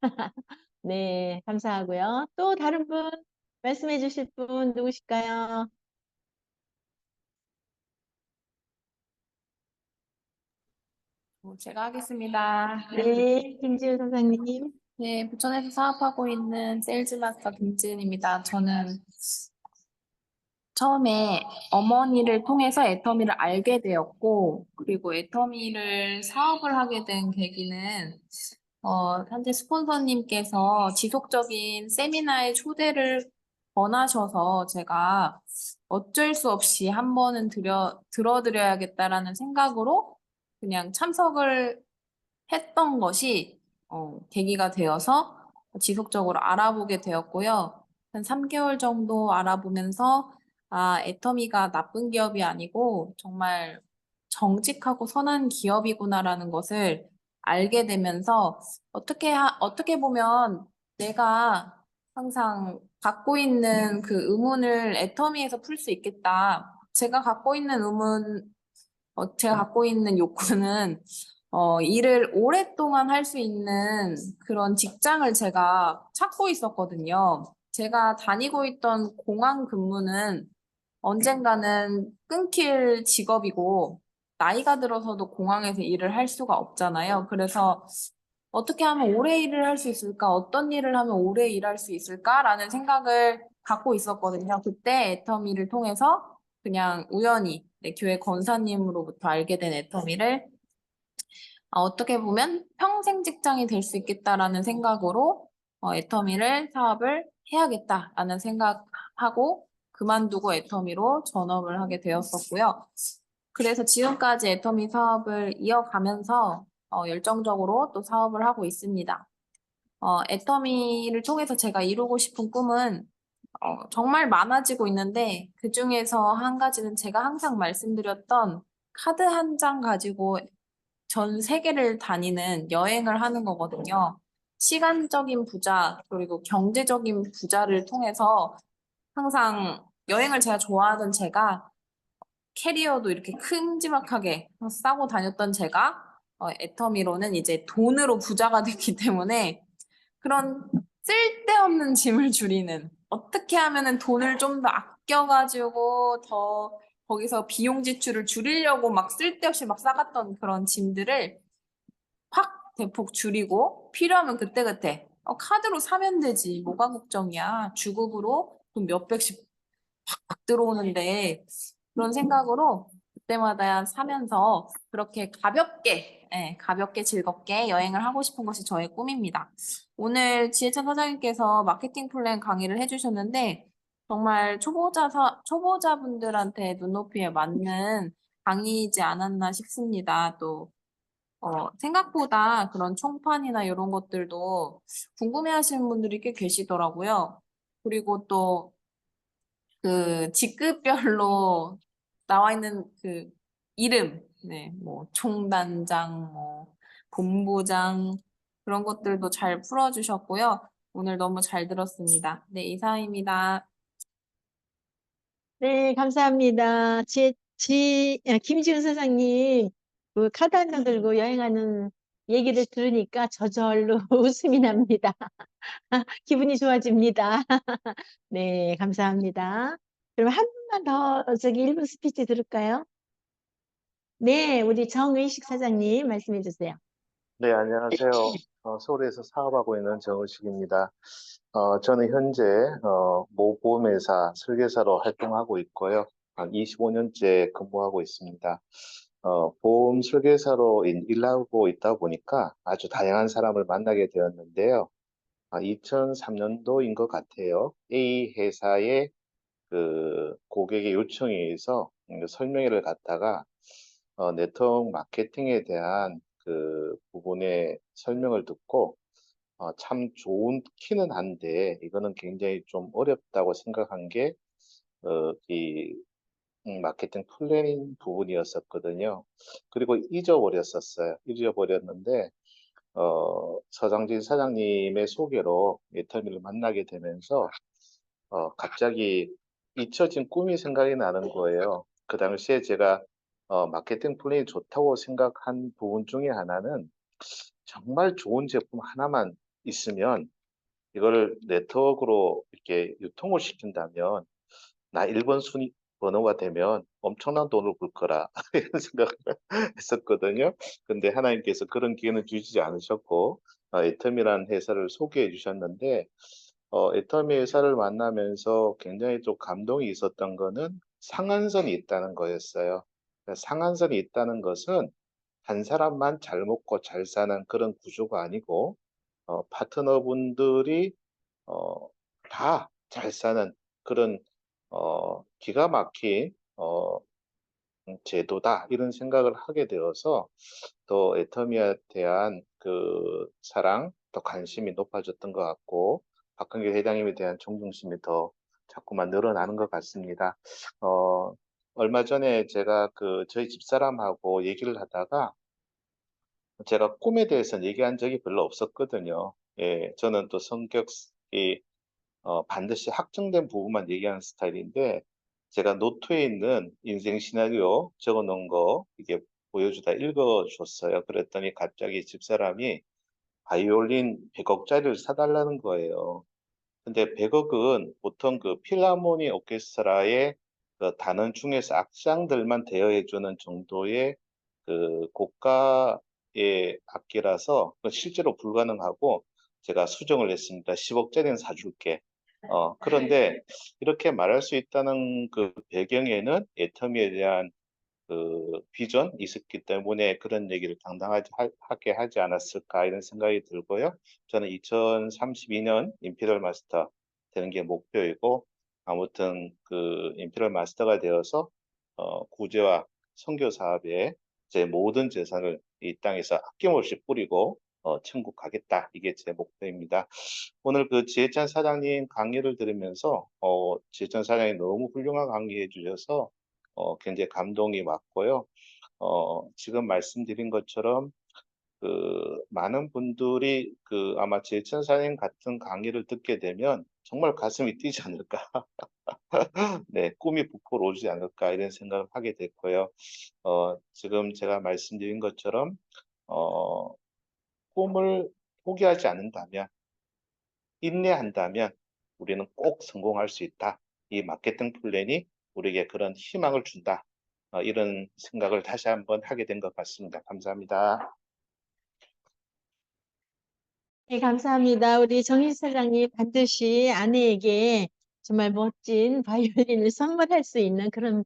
네, 감사하고요. 또 다른 분 말씀해 주실 분 누구실까요? 제가 하겠습니다. 네, 김지우 사장님. 네, 부천에서 사업하고 있는 세일즈 마스터 김지은입니다. 저는 처음에 어머니를 통해서 애터미를 알게 되었고, 그리고 애터미를 사업을 하게 된 계기는, 현재 스폰서님께서 지속적인 세미나에 초대를 권하셔서 제가 어쩔 수 없이 한 번은 들어드려야겠다라는 생각으로 그냥 참석을 했던 것이 계기가 되어서 지속적으로 알아보게 되었고요. 한 3개월 정도 알아보면서 애터미가 나쁜 기업이 아니고 정말 정직하고 선한 기업이구나라는 것을 알게 되면서 어떻게 보면 내가 항상 갖고 있는 그 의문을 애터미에서 풀 수 있겠다. 제가 갖고 있는 욕구는 일을 오랫동안 할 수 있는 그런 직장을 제가 찾고 있었거든요. 제가 다니고 있던 공항 근무는 언젠가는 끊길 직업이고, 나이가 들어서도 공항에서 일을 할 수가 없잖아요. 그래서 어떻게 하면 오래 일을 할 수 있을까? 어떤 일을 하면 오래 일할 수 있을까라는 생각을 갖고 있었거든요. 그때 애터미를 통해서 그냥 우연히 교회 권사님으로부터 알게 된 애터미를 어떻게 보면 평생 직장이 될 수 있겠다라는 생각으로 애터미를 사업을 해야겠다라는 생각하고 그만두고 애터미로 전업을 하게 되었었고요. 그래서 지금까지 애터미 사업을 이어가면서 열정적으로 또 사업을 하고 있습니다. 애터미를 통해서 제가 이루고 싶은 꿈은 정말 많아지고 있는데 그중에서 한 가지는 제가 항상 말씀드렸던 카드 한 장 가지고 전 세계를 다니는 여행을 하는 거거든요. 시간적인 부자, 그리고 경제적인 부자를 통해서 항상 여행을 제가 좋아하던 제가 캐리어도 이렇게 큼지막하게 싸고 다녔던 제가 애터미로는 이제 돈으로 부자가 됐기 때문에 그런 쓸데없는 짐을 줄이는 어떻게 하면은 돈을 좀 더 아껴가지고 더 거기서 비용 지출을 줄이려고 막 쓸데없이 막 싸갔던 그런 짐들을 확 대폭 줄이고 필요하면 그때그때 카드로 사면 되지 뭐가 걱정이야 주급으로 돈 몇백씩 팍팍 들어오는데 그런 생각으로 그때마다 사면서 그렇게 가볍게 즐겁게 여행을 하고 싶은 것이 저의 꿈입니다. 오늘 지혜찬 사장님께서 마케팅 플랜 강의를 해주셨는데 정말 초보자분들한테 눈높이에 맞는 강의이지 않았나 싶습니다. 또 생각보다 그런 총판이나 이런 것들도 궁금해하시는 분들이 꽤 계시더라고요. 그리고 또 그 직급별로 나와 있는 그 이름, 네, 뭐 총단장, 뭐 본부장 그런 것들도 잘 풀어주셨고요. 오늘 너무 잘 들었습니다. 네, 이상입니다. 네, 감사합니다. 김지훈 사장님, 그 카드 한 장 들고 여행하는 얘기를 들으니까 저절로 웃음이 납니다. 기분이 좋아집니다. 네, 감사합니다. 그럼 한 분만 더 저기 1분 스피치 들을까요? 네, 우리 정의식 사장님 말씀해 주세요. 네, 안녕하세요. 서울에서 사업하고 있는 정의식입니다. 저는 현재 모 보험회사 설계사로 활동하고 있고요. 한 25년째 근무하고 있습니다. 보험 설계사로 일하고 있다 보니까 아주 다양한 사람을 만나게 되었는데요. 2003년도인 것 같아요. A 회사의 그 고객의 요청에 의해서 설명회를 갔다가 네트워크 마케팅에 대한 그 부분의 설명을 듣고 참 좋은 키는 한데 이거는 굉장히 좀 어렵다고 생각한 게 이 마케팅 플래닝 부분이었었거든요. 그리고 잊어버렸었어요. 잊어버렸는데 서장진 사장님의 소개로 애터미를 만나게 되면서 갑자기 잊혀진 꿈이 생각이 나는 거예요. 그 당시에 제가 마케팅 플랜이 좋다고 생각한 부분 중에 하나는 정말 좋은 제품 하나만 있으면 이거를 네트워크로 이렇게 유통을 시킨다면 나 1번 순위 번호가 되면 엄청난 돈을 벌 거라 이런 생각을 했었거든요. 근데 하나님께서 그런 기회는 주시지 않으셨고 애텀이라는 회사를 소개해 주셨는데 애터미 회사를 만나면서 굉장히 좀 감동이 있었던 거는 상한선이 있다는 거였어요. 그러니까 상한선이 있다는 것은 한 사람만 잘 먹고 잘 사는 그런 구조가 아니고 파트너분들이 어, 다 잘 사는 그런 기가 막힌 제도다 이런 생각을 하게 되어서 또 애터미에 대한 그 사랑, 또 관심이 높아졌던 것 같고 박근계 회장님에 대한 존경심이 더 자꾸만 늘어나는 것 같습니다. 어, 얼마 전에 제가 그 저희 집사람하고 얘기를 하다가 제가 꿈에 대해서는 얘기한 적이 별로 없었거든요. 예, 저는 또 성격이 반드시 확정된 부분만 얘기하는 스타일인데 제가 노트에 있는 인생 시나리오 적어 놓은 거 이게 보여주다 읽어줬어요. 그랬더니 갑자기 집사람이 바이올린 100억짜리를 사달라는 거예요. 근데 100억은 보통 그 필하모니 오케스트라의 그 단원 중에서 악장들만 대여해주는 정도의 그 고가의 악기라서 실제로 불가능하고 제가 수정을 했습니다. 10억짜리는 사줄게. 그런데 이렇게 말할 수 있다는 그 배경에는 애터미에 대한 그 비전이 있었기 때문에 그런 얘기를 하게 하지 않았을까 이런 생각이 들고요. 저는 2032년 임피리얼 마스터 되는 게 목표이고 아무튼 그 임피리얼 마스터가 되어서 구제와 선교 사업에 제 모든 재산을 이 땅에서 아낌없이 뿌리고 천국 가겠다. 이게 제 목표입니다. 오늘 그 지혜찬 사장님 강의를 들으면서 지혜찬 사장이 너무 훌륭한 강의해 주셔서 굉장히 감동이 왔고요. 지금 말씀드린 것처럼 그 많은 분들이 그 아마 지혜찬 사장님 같은 강의를 듣게 되면 정말 가슴이 뛰지 않을까. 네, 꿈이 부풀어 오지 않을까 이런 생각을 하게 됐고요. 지금 제가 말씀드린 것처럼 어, 꿈을 포기하지 않는다면 인내한다면 우리는 꼭 성공할 수 있다. 이 마케팅 플랜이 우리에게 그런 희망을 준다. 이런 생각을 다시 한번 하게 된 것 같습니다. 감사합니다. 네, 감사합니다. 우리 정희 사장님 반드시 아내에게 정말 멋진 바이올린을 선물할 수 있는 그런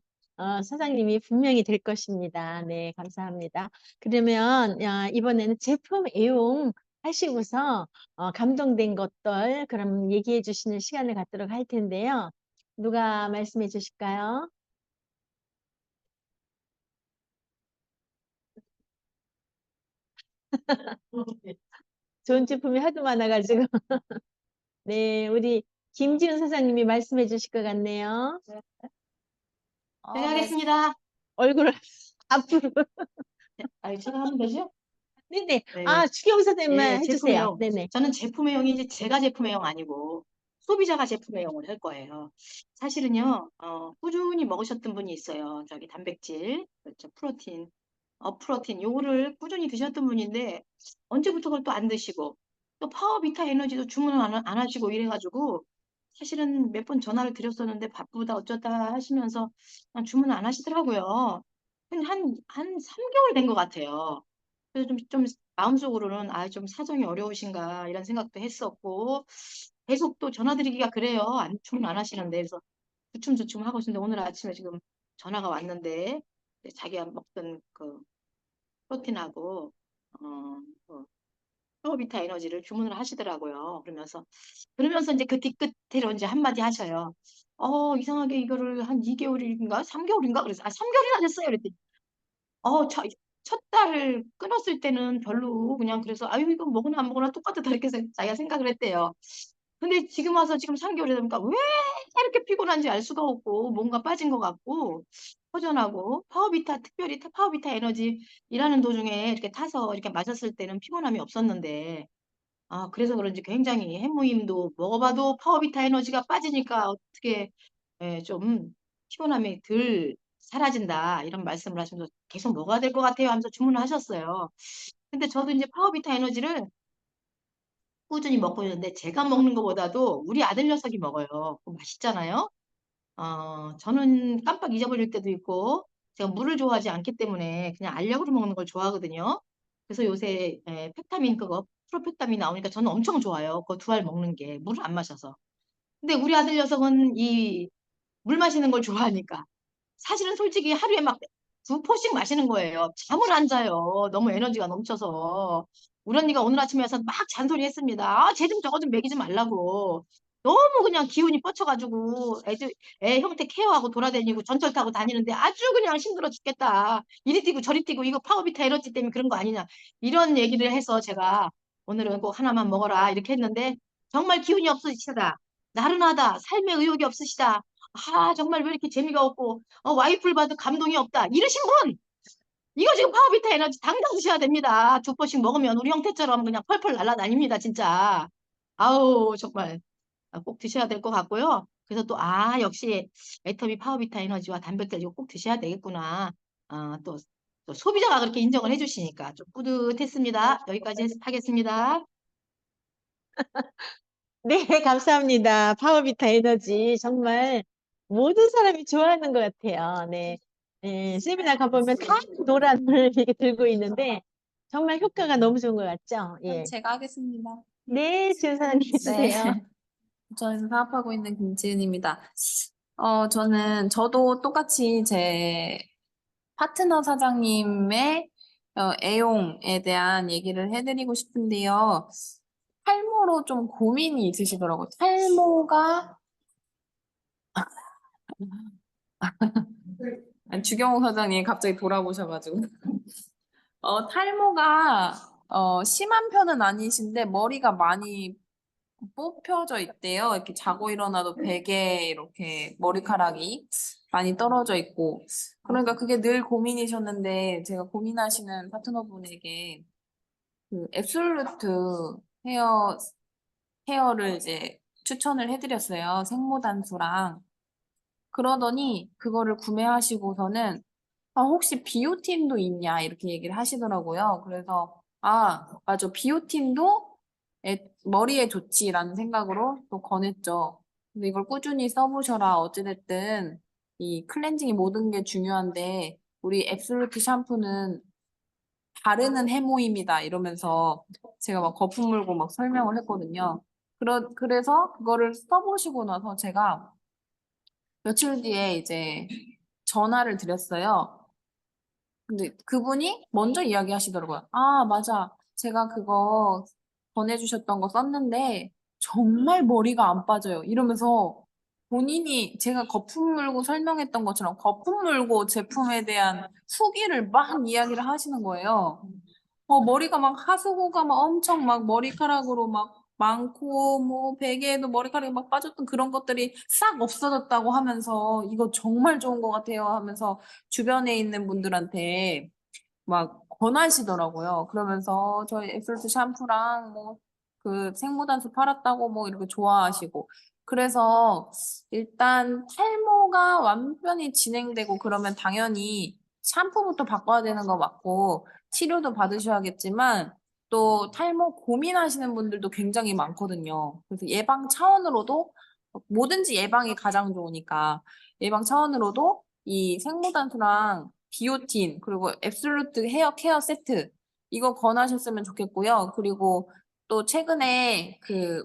사장님이 분명히 될 것입니다. 네, 감사합니다. 그러면 이번에는 제품 애용 하시고서 감동된 것들 그럼 얘기해 주시는 시간을 갖도록 할 텐데요. 누가 말씀해 주실까요? 좋은 제품이 하도 많아가지고. 네, 우리 김지훈 사장님이 말씀해 주실 것 같네요. 네, 하겠습니다. 얼굴을 앞으로. 아, 제가 하면 되죠? 네네. 네. 아, 추경 사장님만 예, 해주세요. 제품애용. 네네. 저는 제품애용이 제가 제품애용 아니고 소비자가 제품애용을 할 거예요. 사실은요, 꾸준히 먹으셨던 분이 있어요. 저기 단백질, 그렇죠. 프로틴, 요거를 꾸준히 드셨던 분인데 언제부터 그걸 또 안 드시고 또 파워비타 에너지도 주문을 안 하시고 이래가지고 사실은 몇 번 전화를 드렸었는데 바쁘다 어쩌다 하시면서 주문 안 하시더라고요. 한 3개월 된 것 같아요. 그래서 좀 마음속으로는 좀 사정이 어려우신가 이런 생각도 했었고 계속 또 전화드리기가 그래요. 주문 안 하시는데 그래서 주춤주춤 하고 있는데 오늘 아침에 지금 전화가 왔는데 자기가 먹던 그 프로틴하고 그 파워비타 에너지를 주문을 하시더라고요. 그러면서 이제 그 뒤끝으로 이제 한마디 하셔요. 이상하게 이거를 한 2개월인가 3개월인가 그래서 3개월이나 됐어요. 그랬더니 첫 달 끊었을 때는 별로 그냥 그래서 아유 이거 먹으나 안 먹으나 똑같다 이렇게 자기가 생각을 했대요. 근데 지금 와서 지금 3개월이 되니까 왜 이렇게 피곤한지 알 수가 없고 뭔가 빠진 것 같고 허전하고 특별히 파워비타 에너지 일하는 도중에 이렇게 타서 이렇게 마셨을 때는 피곤함이 없었는데 그래서 그런지 굉장히 해모임도 먹어봐도 파워비타 에너지가 빠지니까 어떻게 좀 피곤함이 덜 사라진다 이런 말씀을 하시면서 계속 먹어야 될 것 같아요 하면서 주문을 하셨어요. 근데 저도 이제 파워비타 에너지를 꾸준히 먹고 있는데 제가 먹는 것보다도 우리 아들 녀석이 먹어요. 그거 맛있잖아요. 저는 깜빡 잊어버릴 때도 있고 제가 물을 좋아하지 않기 때문에 그냥 알약으로 먹는 걸 좋아하거든요. 그래서 요새 펩타민 그거 프로페타민 나오니까 저는 엄청 좋아요. 그거 2알 먹는 게 물을 안 마셔서. 근데 우리 아들 녀석은 이 물 마시는 걸 좋아하니까 사실은 솔직히 하루에 막 2포씩 마시는 거예요. 잠을 안 자요. 너무 에너지가 넘쳐서. 우리 언니가 오늘 아침에 와서 막 잔소리 했습니다. 쟤 좀 저거 좀 먹이지 말라고. 너무 그냥 기운이 뻗쳐가지고 애 형태 케어하고 돌아다니고 전철 타고 다니는데 아주 그냥 힘들어 죽겠다. 이리 뛰고 저리 뛰고 이거 파워비타 에너지 때문에 그런 거 아니냐. 이런 얘기를 해서 제가 오늘은 꼭 하나만 먹어라 이렇게 했는데 정말 기운이 없으시다. 나른하다. 삶의 의욕이 없으시다. 정말 왜 이렇게 재미가 없고 와이프를 봐도 감동이 없다. 이러신 분 이거 지금 파워비타 에너지 당장 드셔야 됩니다. 2포씩 먹으면 우리 형태처럼 그냥 펄펄 날아다닙니다. 진짜. 아우 정말 꼭 드셔야 될 것 같고요. 그래서 또 역시 애터미 파워비타 에너지와 단백질 이거 꼭 드셔야 되겠구나. 또 소비자가 그렇게 인정을 해주시니까 좀 뿌듯했습니다. 여기까지 하겠습니다. 네, 감사합니다. 파워비타 에너지 정말 모든 사람이 좋아하는 것 같아요. 네. 세미나 가보면 다 노란 물 이렇게 들고 있는데 정말 효과가 너무 좋은 것 같죠? 예. 제가 하겠습니다. 네, 지은사님 해주세요. 네. 부천에서 사업하고 있는 김지은입니다. 저도 똑같이 제 파트너 사장님의 애용에 대한 얘기를 해드리고 싶은데요. 탈모로 좀 고민이 있으시더라고요. 탈모가 주경호 사장님 갑자기 돌아보셔가지고 탈모가 심한 편은 아니신데 머리가 많이 뽑혀져 있대요. 이렇게 자고 일어나도 베개 이렇게 머리카락이 많이 떨어져 있고. 그러니까 그게 늘 고민이셨는데 제가 고민하시는 파트너분에게 그 앱솔루트 헤어를 이제 추천을 해드렸어요. 생모단수랑. 그러더니 그거를 구매하시고서는 혹시 비오틴도 있냐 이렇게 얘기를 하시더라고요. 그래서 맞아. 비오틴도 머리에 좋지라는 생각으로 또 권했죠. 근데 이걸 꾸준히 써보셔라. 어찌됐든 이 클렌징이 모든 게 중요한데 우리 앱솔루트 샴푸는 바르는 해모임이다 이러면서 제가 막 거품 물고 막 설명을 했거든요. 그래서 그거를 써보시고 나서 제가 며칠 뒤에 이제 전화를 드렸어요. 근데 그분이 먼저 이야기하시더라고요. 맞아. 제가 그거 보내주셨던 거 썼는데 정말 머리가 안 빠져요. 이러면서 본인이 제가 거품 물고 설명했던 것처럼 거품 물고 제품에 대한 후기를 막 이야기를 하시는 거예요. 머리가 막 하수구가 막 엄청 막 머리카락으로 막 많고 뭐 베개에도 머리카락이 막 빠졌던 그런 것들이 싹 없어졌다고 하면서 이거 정말 좋은 것 같아요 하면서 주변에 있는 분들한테 막 권하시더라고요. 그러면서 저희 엑솔트 샴푸랑 뭐 그 생모단수 팔았다고 뭐 이렇게 좋아하시고 그래서 일단 탈모가 완전히 진행되고 그러면 당연히 샴푸부터 바꿔야 되는 거 맞고 치료도 받으셔야겠지만 또 탈모 고민하시는 분들도 굉장히 많거든요. 그래서 예방 차원으로도 뭐든지 예방이 가장 좋으니까 예방 차원으로도 이 생모단수랑 비오틴 그리고 앱솔루트 헤어 케어 세트 이거 권하셨으면 좋겠고요. 그리고 또 최근에 그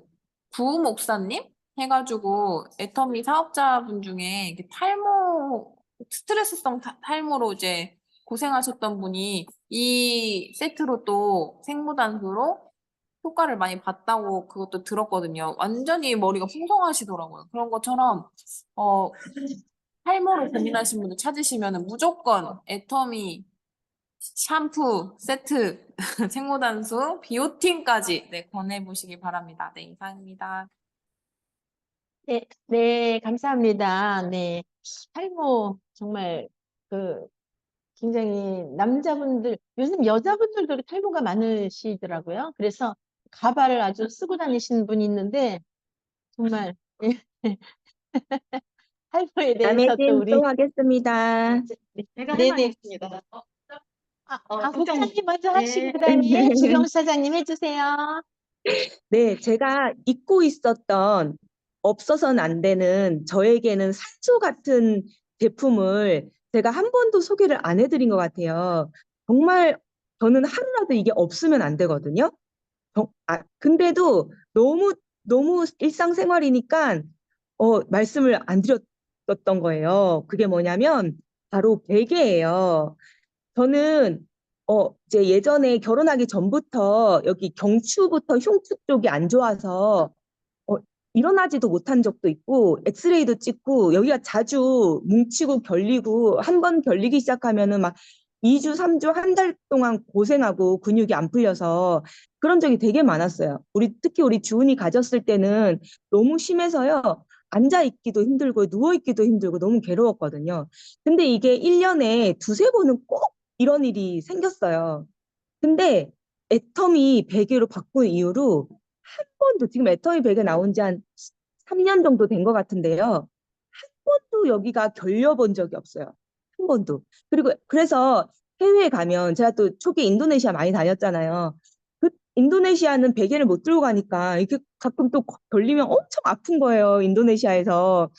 부목사님 해가지고 애터미 사업자분 중에 이렇게 탈모 스트레스성 탈모로 이제 고생하셨던 분이 이 세트로 또 생무단수로 효과를 많이 봤다고 그것도 들었거든요. 완전히 머리가 풍성하시더라고요. 그런 것처럼 어, 탈모로 고민하신 분들 찾으시면 무조건 애터미 샴푸 세트, 생무단수, 비오틴까지 네, 권해보시기 바랍니다. 네, 이상입니다. 네, 네, 감사합니다. 네, 탈모 정말 그 굉장히 남자분들, 요즘 여자분들도 탈모가 많으시더라고요. 그래서 가발을 아주 쓰고 다니시는 분이 있는데 정말 탈모에 대해서 또 남혜진 우리 또 하겠습니다. 제가 네네. 해봐야겠습니다. 국장님 먼저 네. 하시고 그다음에 주경수 사장님 해주세요. 네, 제가 잊고 있었던 없어서는 안 되는 저에게는 산소 같은 제품을 제가 한 번도 소개를 안 해드린 것 같아요. 정말 저는 하루라도 이게 없으면 안 되거든요. 근데도 너무 일상생활이니까 말씀을 안 드렸던 거예요. 그게 뭐냐면 바로 베개예요. 저는 이제 예전에 결혼하기 전부터 여기 경추부터 흉추 쪽이 안 좋아서 어, 일어나지도 못한 적도 있고 엑스레이도 찍고 여기가 자주 뭉치고 결리고 한 번 결리기 시작하면은 막 2주, 3주, 한 달 동안 고생하고 근육이 안 풀려서 그런 적이 되게 많았어요. 특히 우리 주은이 가졌을 때는 너무 심해서요. 앉아 있기도 힘들고 누워 있기도 힘들고 너무 괴로웠거든요. 근데 이게 1년에 두세 번은 꼭 이런 일이 생겼어요. 근데 애터미 베개로 바꾼 이후로 한 번도 지금 애터미 베개 나온 지 한 3년 정도 된 것 같은데요. 한 번도 여기가 결려본 적이 없어요. 한 번도. 그리고 그래서 해외에 가면 제가 또 초기 인도네시아 많이 다녔잖아요. 그 인도네시아는 베개를 못 들고 가니까 이렇게 가끔 또 걸리면 엄청 아픈 거예요. 인도네시아에서.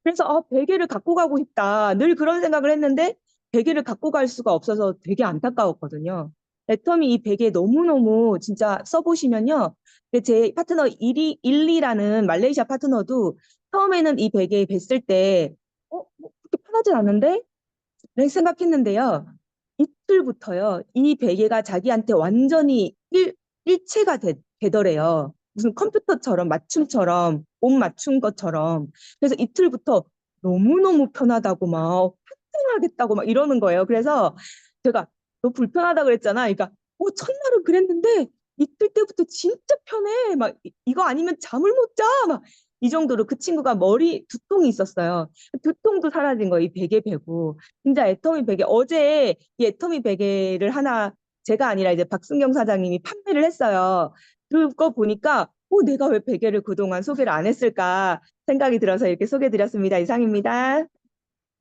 그래서 베개를 갖고 가고 싶다. 늘 그런 생각을 했는데 베개를 갖고 갈 수가 없어서 되게 안타까웠거든요. 애터미 이 베개 너무너무 진짜 써보시면요. 제 파트너 1이라는 말레이시아 파트너도 처음에는 이 베개 뵀을 때 뭐 그렇게 편하진 않은데? 라는 생각했는데요. 이틀부터요. 이 베개가 자기한테 완전히 일체가 되더래요. 무슨 컴퓨터처럼 맞춤처럼 옷 맞춘 것처럼. 그래서 이틀부터 너무너무 편하다고 막 팽팽하겠다고 막 이러는 거예요. 그래서 제가 너 불편하다 그랬잖아. 그러니까 첫날은 그랬는데 이틀 때부터 진짜 편해. 막 이거 아니면 잠을 못 자. 막 이 정도로 그 친구가 머리 두통이 있었어요. 두통도 사라진 거예요. 이 베개 베고. 진짜 애터미 베개. 어제 이 애터미 베개를 하나 제가 아니라 이제 박순경 사장님이 판매를 했어요. 그거 보니까 내가 왜 베개를 그동안 소개를 안 했을까 생각이 들어서 이렇게 소개드렸습니다. 이상입니다.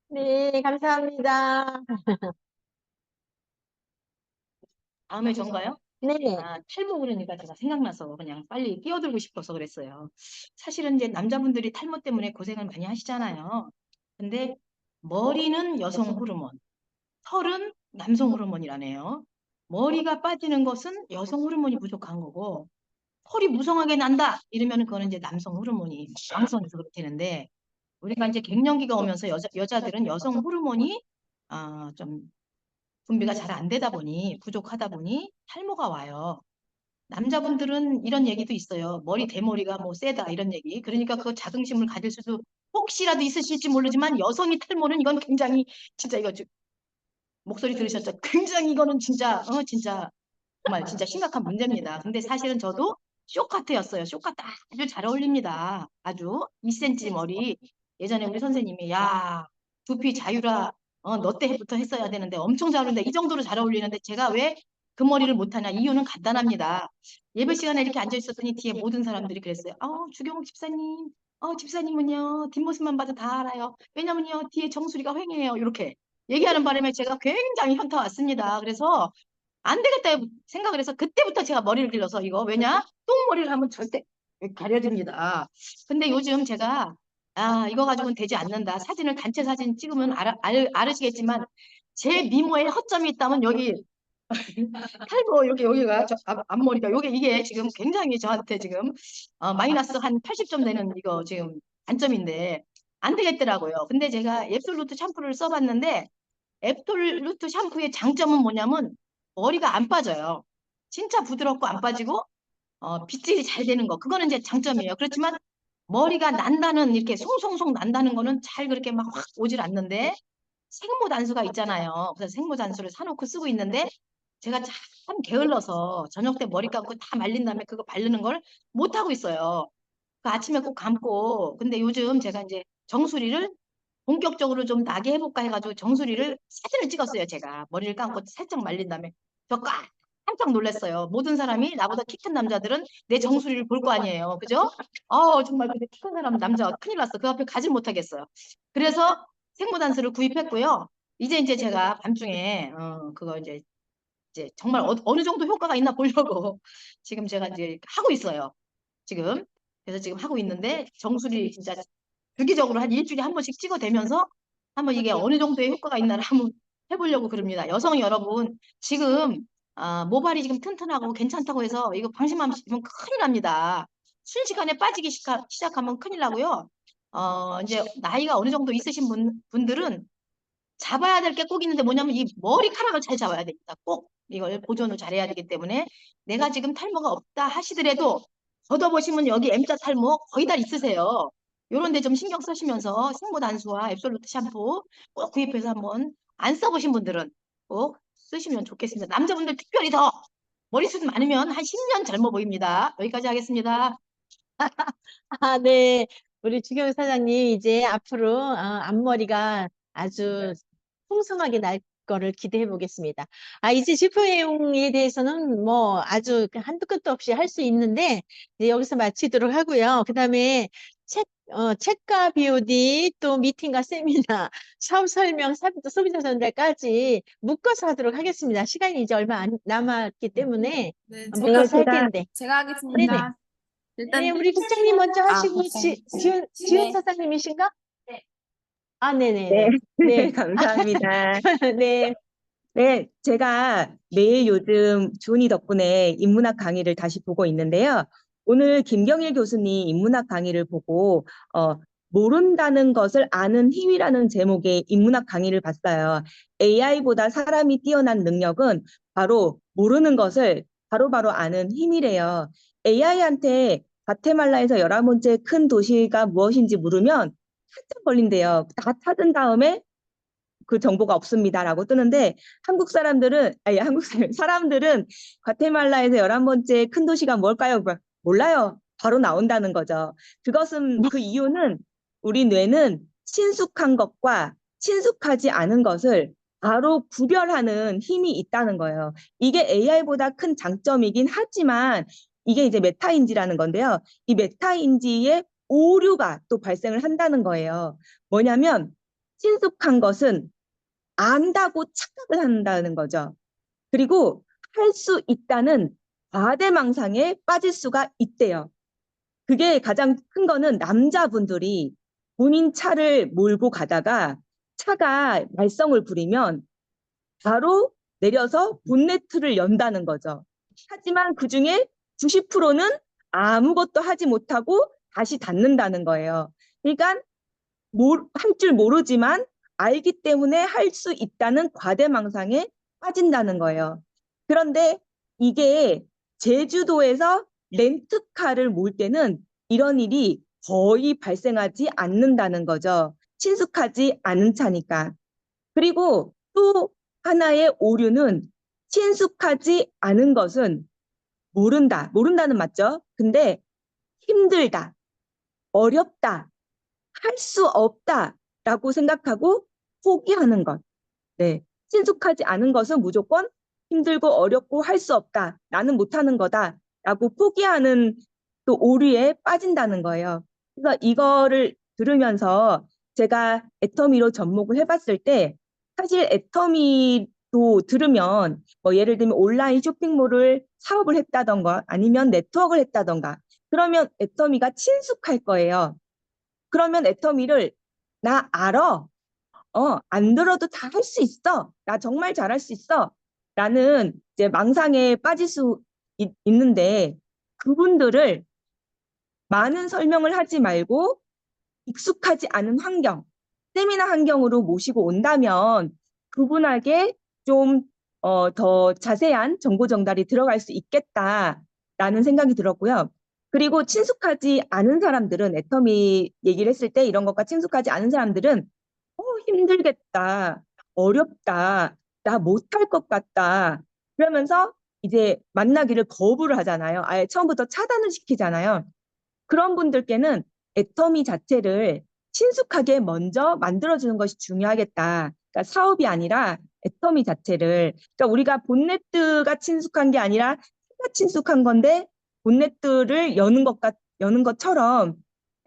네, 감사합니다. 다음에 전가요? 네, 탈모 그러니까 제가 생각나서 그냥 빨리 끼어들고 싶어서 그랬어요. 사실은 이제 남자분들이 탈모 때문에 고생을 많이 하시잖아요. 근데 머리는 여성 호르몬, 털은 남성 호르몬이라네요. 머리가 빠지는 것은 여성 호르몬이 부족한 거고, 털이 무성하게 난다 이러면 그거는 이제 남성 호르몬이 왕성해서 그렇게 되는데, 우리가 이제 갱년기가 오면서 여자들은 여성 호르몬이 좀 분비가 잘 안 되다 보니 부족하다 보니 탈모가 와요. 남자분들은 이런 얘기도 있어요. 머리 대머리가 뭐 세다 이런 얘기. 그러니까 그 자긍심을 가질 수도 혹시라도 있으실지 모르지만 여성이 탈모는 이건 굉장히 진짜 이거 목소리 들으셨죠? 굉장히 이거는 진짜 진짜 정말 진짜 심각한 문제입니다. 근데 사실은 저도 쇼카트였어요. 쇼카트 아주 잘 어울립니다. 아주 2cm 머리. 예전에 우리 선생님이 야 두피 자유라 너 때부터 했어야 되는데 엄청 잘 어울린다. 이 정도로 잘 어울리는데 제가 왜 그 머리를 못하냐. 이유는 간단합니다. 예배 시간에 이렇게 앉아 있었더니 뒤에 모든 사람들이 그랬어요. 주경 집사님. 집사님은요. 뒷모습만 봐도 다 알아요. 왜냐면요. 뒤에 정수리가 휑해요. 이렇게 얘기하는 바람에 제가 굉장히 현타 왔습니다. 그래서 안 되겠다 생각을 해서 그때부터 제가 머리를 길러서 이거 왜냐? 똥머리를 하면 절대 가려집니다. 근데 요즘 제가 이거 가지고는 되지 않는다. 사진을 단체 사진 찍으면 알으시겠지만 제 미모에 허점이 있다면 여기 탈모 여기가 앞머리가 이게 지금 굉장히 저한테 지금 마이너스 한 80점 되는 이거 지금 단점인데 안 되겠더라고요. 근데 제가 앱솔루트 샴푸를 써봤는데 앱솔루트 샴푸의 장점은 뭐냐면 머리가 안 빠져요. 진짜 부드럽고 안 빠지고 빗질이 잘 되는 거. 그거는 이제 장점이에요. 그렇지만 머리가 난다는 이렇게 송송송 난다는 거는 잘 그렇게 막 확 오질 않는데 생모 단수가 있잖아요. 그래서 생모 단수를 사놓고 쓰고 있는데 제가 참 게을러서 저녁 때 머리 감고 다 말린 다음에 그거 바르는 걸 못 하고 있어요. 그 아침에 꼭 감고. 근데 요즘 제가 이제 정수리를 본격적으로 좀 나게 해볼까 해가지고 정수리를 사진을 찍었어요. 제가 머리를 감고 살짝 말린 다음에 깜짝 놀랐어요. 모든 사람이 나보다 키 큰 남자들은 내 정수리를 볼 거 아니에요. 그죠? 정말 근데 키 큰 사람 남자가 큰일 났어. 그 앞에 가지 못하겠어요. 그래서 생모단수를 구입했고요. 이제 제가 밤중에 그거 이제 정말 어느 정도 효과가 있나 보려고 지금 제가 이제 하고 있어요. 지금. 그래서 지금 하고 있는데 정수리 진짜 주기적으로 한 일주일에 한 번씩 찍어대면서 한번 이게 어느 정도의 효과가 있나를 한번 해보려고 그럽니다. 여성 여러분, 지금 모발이 지금 튼튼하고 괜찮다고 해서 이거 방심하시면 큰일 납니다. 순식간에 빠지기 시작하면 큰일 나고요. 이제 나이가 어느 정도 있으신 분들은 잡아야 될 게 꼭 있는데 뭐냐면 이 머리카락을 잘 잡아야 됩니다. 꼭 이걸 보존을 잘해야 되기 때문에 내가 지금 탈모가 없다 하시더라도 걷어보시면 여기 M자 탈모 거의 다 있으세요. 요런 데 좀 신경 쓰시면서 생모단수와 앱솔루트 샴푸 꼭 구입해서 한번 안 써보신 분들은 꼭 쓰시면 좋겠습니다. 남자분들 특별히 더 머리숱 많으면 한 10년 젊어 보입니다. 여기까지 하겠습니다. 네. 우리 주경 사장님, 이제 앞으로 앞머리가 아주 풍성하게 날 거를 기대해 보겠습니다. 이제 지퍼용에 대해서는 뭐 아주 한도 끝도 없이 할 수 있는데, 이제 여기서 마치도록 하고요. 그 다음에 책과 BOD, 또 미팅과 세미나, 사업 설명, 소비자 전달까지 묶어서 하도록 하겠습니다. 시간이 이제 얼마 안 남았기 때문에 네, 묶어서 할 텐데. 제가 네네. 하겠습니다. 네, 일단 우리 국장님 먼저 하시고, 지은 네. 사장님이신가? 네. 네네네. 네. 감사합니다. 네. 네, 제가 매일 요즘 준이 덕분에 인문학 강의를 다시 보고 있는데요. 오늘 김경일 교수님 인문학 강의를 보고 모른다는 것을 아는 힘이라는 제목의 인문학 강의를 봤어요. AI보다 사람이 뛰어난 능력은 바로 모르는 것을 바로바로 아는 힘이래요. AI한테 과테말라에서 11번째 큰 도시가 무엇인지 물으면 한참 걸린대요. 다 찾은 다음에 그 정보가 없습니다라고 뜨는데 한국 사람들은 과테말라에서 11번째 큰 도시가 뭘까요? 몰라요. 바로 나온다는 거죠. 그 이유는 우리 뇌는 친숙한 것과 친숙하지 않은 것을 바로 구별하는 힘이 있다는 거예요. 이게 AI보다 큰 장점이긴 하지만 이게 이제 메타인지라는 건데요. 이 메타인지에 오류가 또 발생을 한다는 거예요. 뭐냐면 친숙한 것은 안다고 착각을 한다는 거죠. 그리고 할 수 있다는 과대망상에 빠질 수가 있대요. 그게 가장 큰 거는 남자분들이 본인 차를 몰고 가다가 차가 말썽을 부리면 바로 내려서 본네트를 연다는 거죠. 하지만 그중에 90%는 아무것도 하지 못하고 다시 닫는다는 거예요. 그러니까 할 줄 모르지만 알기 때문에 할 수 있다는 과대망상에 빠진다는 거예요. 그런데 이게 제주도에서 렌트카를 몰 때는 이런 일이 거의 발생하지 않는다는 거죠. 친숙하지 않은 차니까. 그리고 또 하나의 오류는 친숙하지 않은 것은 모른다. 모른다는 맞죠? 근데 힘들다, 어렵다, 할 수 없다라고 생각하고 포기하는 것. 네. 친숙하지 않은 것은 무조건 힘들고 어렵고 할 수 없다. 나는 못하는 거다라고 포기하는 또 오류에 빠진다는 거예요. 그래서 이거를 들으면서 제가 애터미로 접목을 해봤을 때 사실 애터미도 들으면 뭐 예를 들면 온라인 쇼핑몰을 사업을 했다던가 아니면 네트워크를 했다던가 그러면 애터미가 친숙할 거예요. 그러면 애터미를 나 알아. 안 들어도 다 할 수 있어. 나 정말 잘할 수 있어. 라는 이제 망상에 빠질 수 있는데 그분들을 많은 설명을 하지 말고 익숙하지 않은 환경, 세미나 환경으로 모시고 온다면 그분에게 좀 더 자세한 정보 전달이 들어갈 수 있겠다라는 생각이 들었고요. 그리고 친숙하지 않은 사람들은 애터미 얘기를 했을 때 이런 것과 친숙하지 않은 사람들은 힘들겠다, 어렵다, 나 못할 것 같다. 그러면서 이제 만나기를 거부를 하잖아요. 아예 처음부터 차단을 시키잖아요. 그런 분들께는 애터미 자체를 친숙하게 먼저 만들어주는 것이 중요하겠다. 그러니까 사업이 아니라 애터미 자체를. 그러니까 우리가 본네트가 친숙한 게 아니라 해가 친숙한 건데 본네트를 여는 것처럼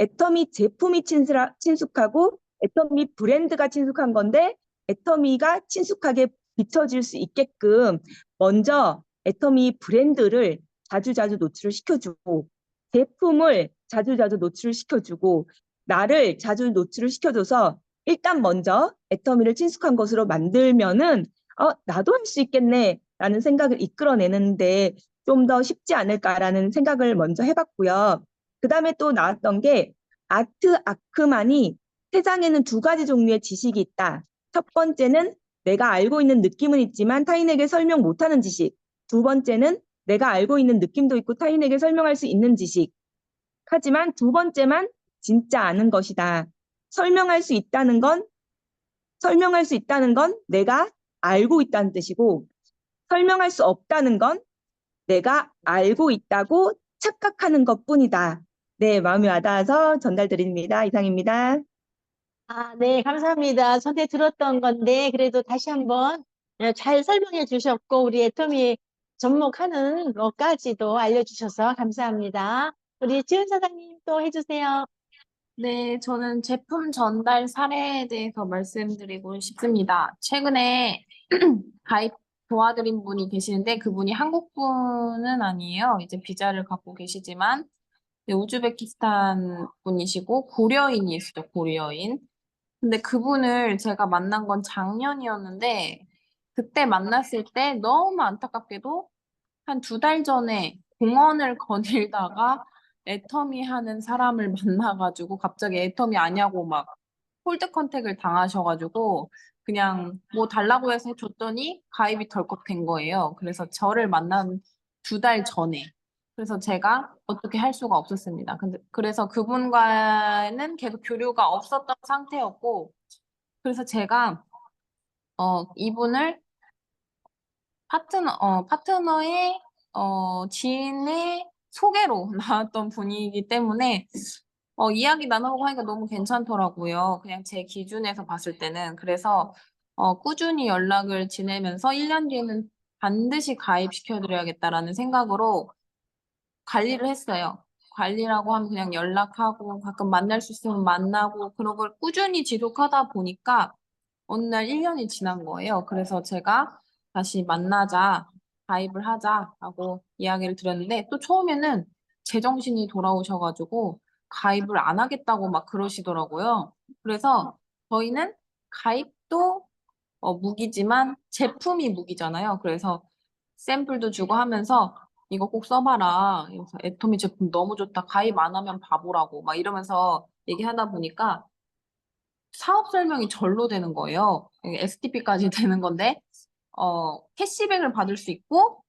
애터미 제품이 친숙하고 애터미 브랜드가 친숙한 건데 애터미가 친숙하게 비춰질 수 있게끔 먼저 애터미 브랜드를 자주자주 노출을 시켜주고 제품을 자주자주 노출을 시켜주고 나를 자주 노출을 시켜줘서 일단 먼저 애터미를 친숙한 것으로 만들면은 나도 할 수 있겠네 라는 생각을 이끌어내는데 좀 더 쉽지 않을까라는 생각을 먼저 해봤고요. 그 다음에 또 나왔던 게 아트 아크만이 세상에는 두 가지 종류의 지식이 있다. 첫 번째는 내가 알고 있는 느낌은 있지만 타인에게 설명 못하는 지식. 두 번째는 내가 알고 있는 느낌도 있고 타인에게 설명할 수 있는 지식. 하지만 두 번째만 진짜 아는 것이다. 설명할 수 있다는 건 내가 알고 있다는 뜻이고 설명할 수 없다는 건 내가 알고 있다고 착각하는 것뿐이다. 네, 마음이 와닿아서 전달드립니다. 이상입니다. 네, 감사합니다. 전에 들었던 건데, 그래도 다시 한번 잘 설명해 주셨고, 우리 애터미 접목하는 것까지도 알려주셔서 감사합니다. 우리 지은 사장님 또 해주세요. 네, 저는 제품 전달 사례에 대해서 말씀드리고 싶습니다. 최근에 가입 도와드린 분이 계시는데 그분이 한국 분은 아니에요. 이제 비자를 갖고 계시지만 네, 우즈베키스탄 분이시고 고려인이시죠, 고려인. 근데 그분을 제가 만난 건 작년이었는데 그때 만났을 때 너무 안타깝게도 한 2달 전에 공원을 거닐다가 애터미 하는 사람을 만나가지고 갑자기 애터미 아냐고 막 홀드 컨택을 당하셔가지고 그냥 뭐 달라고 해서 줬더니 가입이 덜컥 된 거예요. 그래서 저를 만난 2달 전에. 그래서 제가 어떻게 할 수가 없었습니다. 근데 그래서 그분과는 계속 교류가 없었던 상태였고 그래서 제가 이분을 파트너의 지인의 소개로 나왔던 분이기 때문에 이야기 나눠보고 하니까 너무 괜찮더라고요. 그냥 제 기준에서 봤을 때는. 그래서 꾸준히 연락을 지내면서 1년 뒤에는 반드시 가입시켜드려야겠다라는 생각으로 관리를 했어요. 관리라고 하면 그냥 연락하고 가끔 만날 수 있으면 만나고 그런 걸 꾸준히 지속하다 보니까 어느 날 1년이 지난 거예요. 그래서 제가 다시 만나자, 가입을 하자라고 이야기를 드렸는데 또 처음에는 제정신이 돌아오셔가지고 가입을 안 하겠다고 막 그러시더라고요. 그래서 저희는 가입도 무기지만 제품이 무기잖아요. 그래서 샘플도 주고 하면서 이거 꼭 써봐라. 그래서 애터미 제품 너무 좋다. 가입 안 하면 바보라고 막 이러면서 얘기하다 보니까 사업 설명이 절로 되는 거예요. STP까지 되는 건데, 캐시백을 받을 수 있고,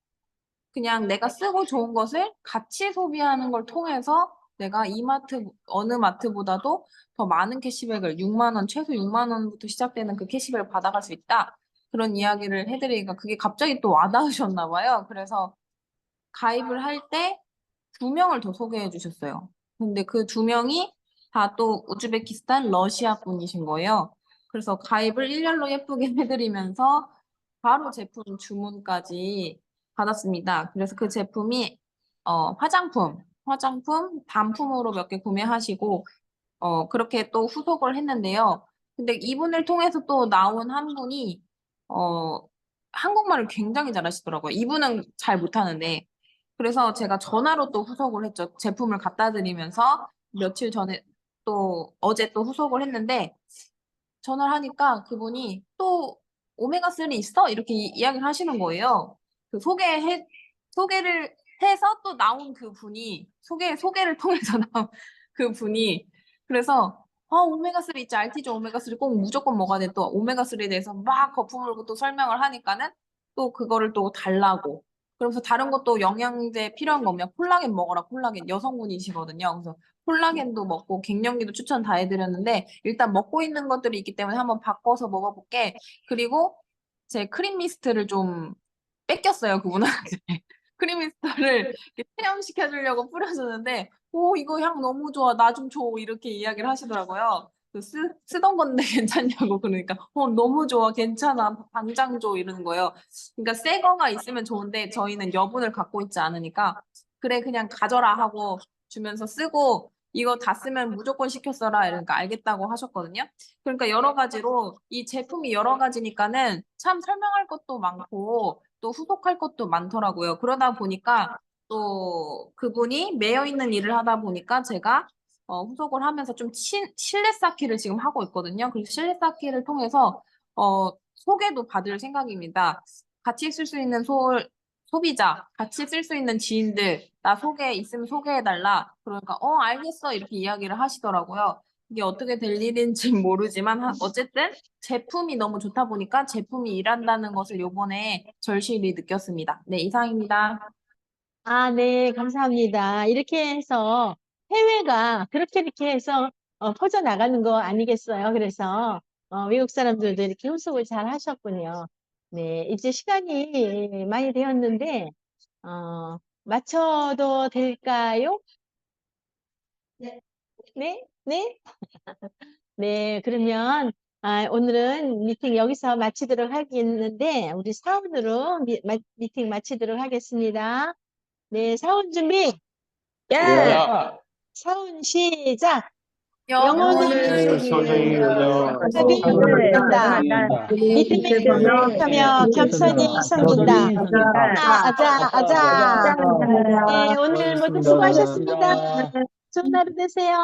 그냥 내가 쓰고 좋은 것을 같이 소비하는 걸 통해서 내가 어느 마트보다도 더 많은 캐시백을 6만 원, 최소 6만 원부터 시작되는 그 캐시백을 받아갈 수 있다. 그런 이야기를 해드리니까 그게 갑자기 또 와닿으셨나 봐요. 그래서 가입을 할 때 2명을 더 소개해 주셨어요. 근데 그 2명이 다 또 우즈베키스탄, 러시아 분이신 거예요. 그래서 가입을 일렬로 예쁘게 해드리면서 바로 제품 주문까지 받았습니다. 그래서 그 제품이 화장품 단품으로 몇 개 구매하시고 그렇게 또 후속을 했는데요. 근데 이분을 통해서 또 나온 한 분이 한국말을 굉장히 잘하시더라고요. 이분은 잘 못하는데 그래서 제가 전화로 또 후속을 했죠. 제품을 갖다 드리면서 며칠 전에 또 어제 또 후속을 했는데 전화를 하니까 그분이 또 오메가3 있어? 이렇게 이야기를 하시는 거예요. 소개를 해서 또 나온 그 분이 소개를 통해서 나온 그 분이 그래서 오메가3 있지, 알티조 오메가3 꼭 무조건 먹어야 돼. 또 오메가3에 대해서 막 거품 물고 또 설명을 하니까는 또 그거를 또 달라고. 그러면서 다른 것도 영양제 필요한 거면 콜라겐 먹어라, 콜라겐. 여성분이시거든요. 그래서 콜라겐도 먹고 갱년기도 추천 다 해드렸는데 일단 먹고 있는 것들이 있기 때문에 한번 바꿔서 먹어볼게. 그리고 제 크림 미스트를 좀 뺏겼어요, 그분한테. 크림 미스트를 이렇게 체험시켜주려고 뿌려주는데 이거 향 너무 좋아. 나 좀 줘. 이렇게 이야기를 하시더라고요. 쓰던 건데 괜찮냐고 그러니까 너무 좋아. 괜찮아. 당장 줘. 이러는 거예요. 그러니까 새 거가 있으면 좋은데 저희는 여분을 갖고 있지 않으니까 그래 그냥 가져라 하고 주면서 쓰고 이거 다 쓰면 무조건 시켜 써라. 이러니까 알겠다고 하셨거든요. 그러니까 여러 가지로 이 제품이 여러 가지니까는 참 설명할 것도 많고 또 후속할 것도 많더라고요. 그러다 보니까 또 그분이 매여 있는 일을 하다 보니까 제가 후속을 하면서 좀 신뢰 쌓기를 지금 하고 있거든요. 그래서 신뢰 쌓기를 통해서 소개도 받을 생각입니다. 같이 쓸 수 있는 소비자, 같이 쓸 수 있는 지인들, 나 소개 있으면 소개해달라. 그러니까 알겠어 이렇게 이야기를 하시더라고요. 이게 어떻게 될 일인지 모르지만 어쨌든 제품이 너무 좋다 보니까 제품이 일한다는 것을 요번에 절실히 느꼈습니다. 네, 이상입니다. 아, 네, 감사합니다. 이렇게 해서 해외가 그렇게 이렇게 해서 퍼져나가는 거 아니겠어요? 그래서 외국 사람들도 이렇게 후속을 잘 하셨군요. 네, 이제 시간이 많이 되었는데 맞춰도 될까요? 네, 네, 네, 그러면 오늘은 미팅 여기서 마치도록 하겠는데 우리 사원으로 미팅 마치도록 하겠습니다. 네, 사원 준비. 야, 사원 시작. 영어는 소중히 여겨. 답이 된다. 믿음이 하며 겸손히 섬긴다. 아자. 네, 오늘 모두 수고하셨습니다. 좋은 하루 되세요.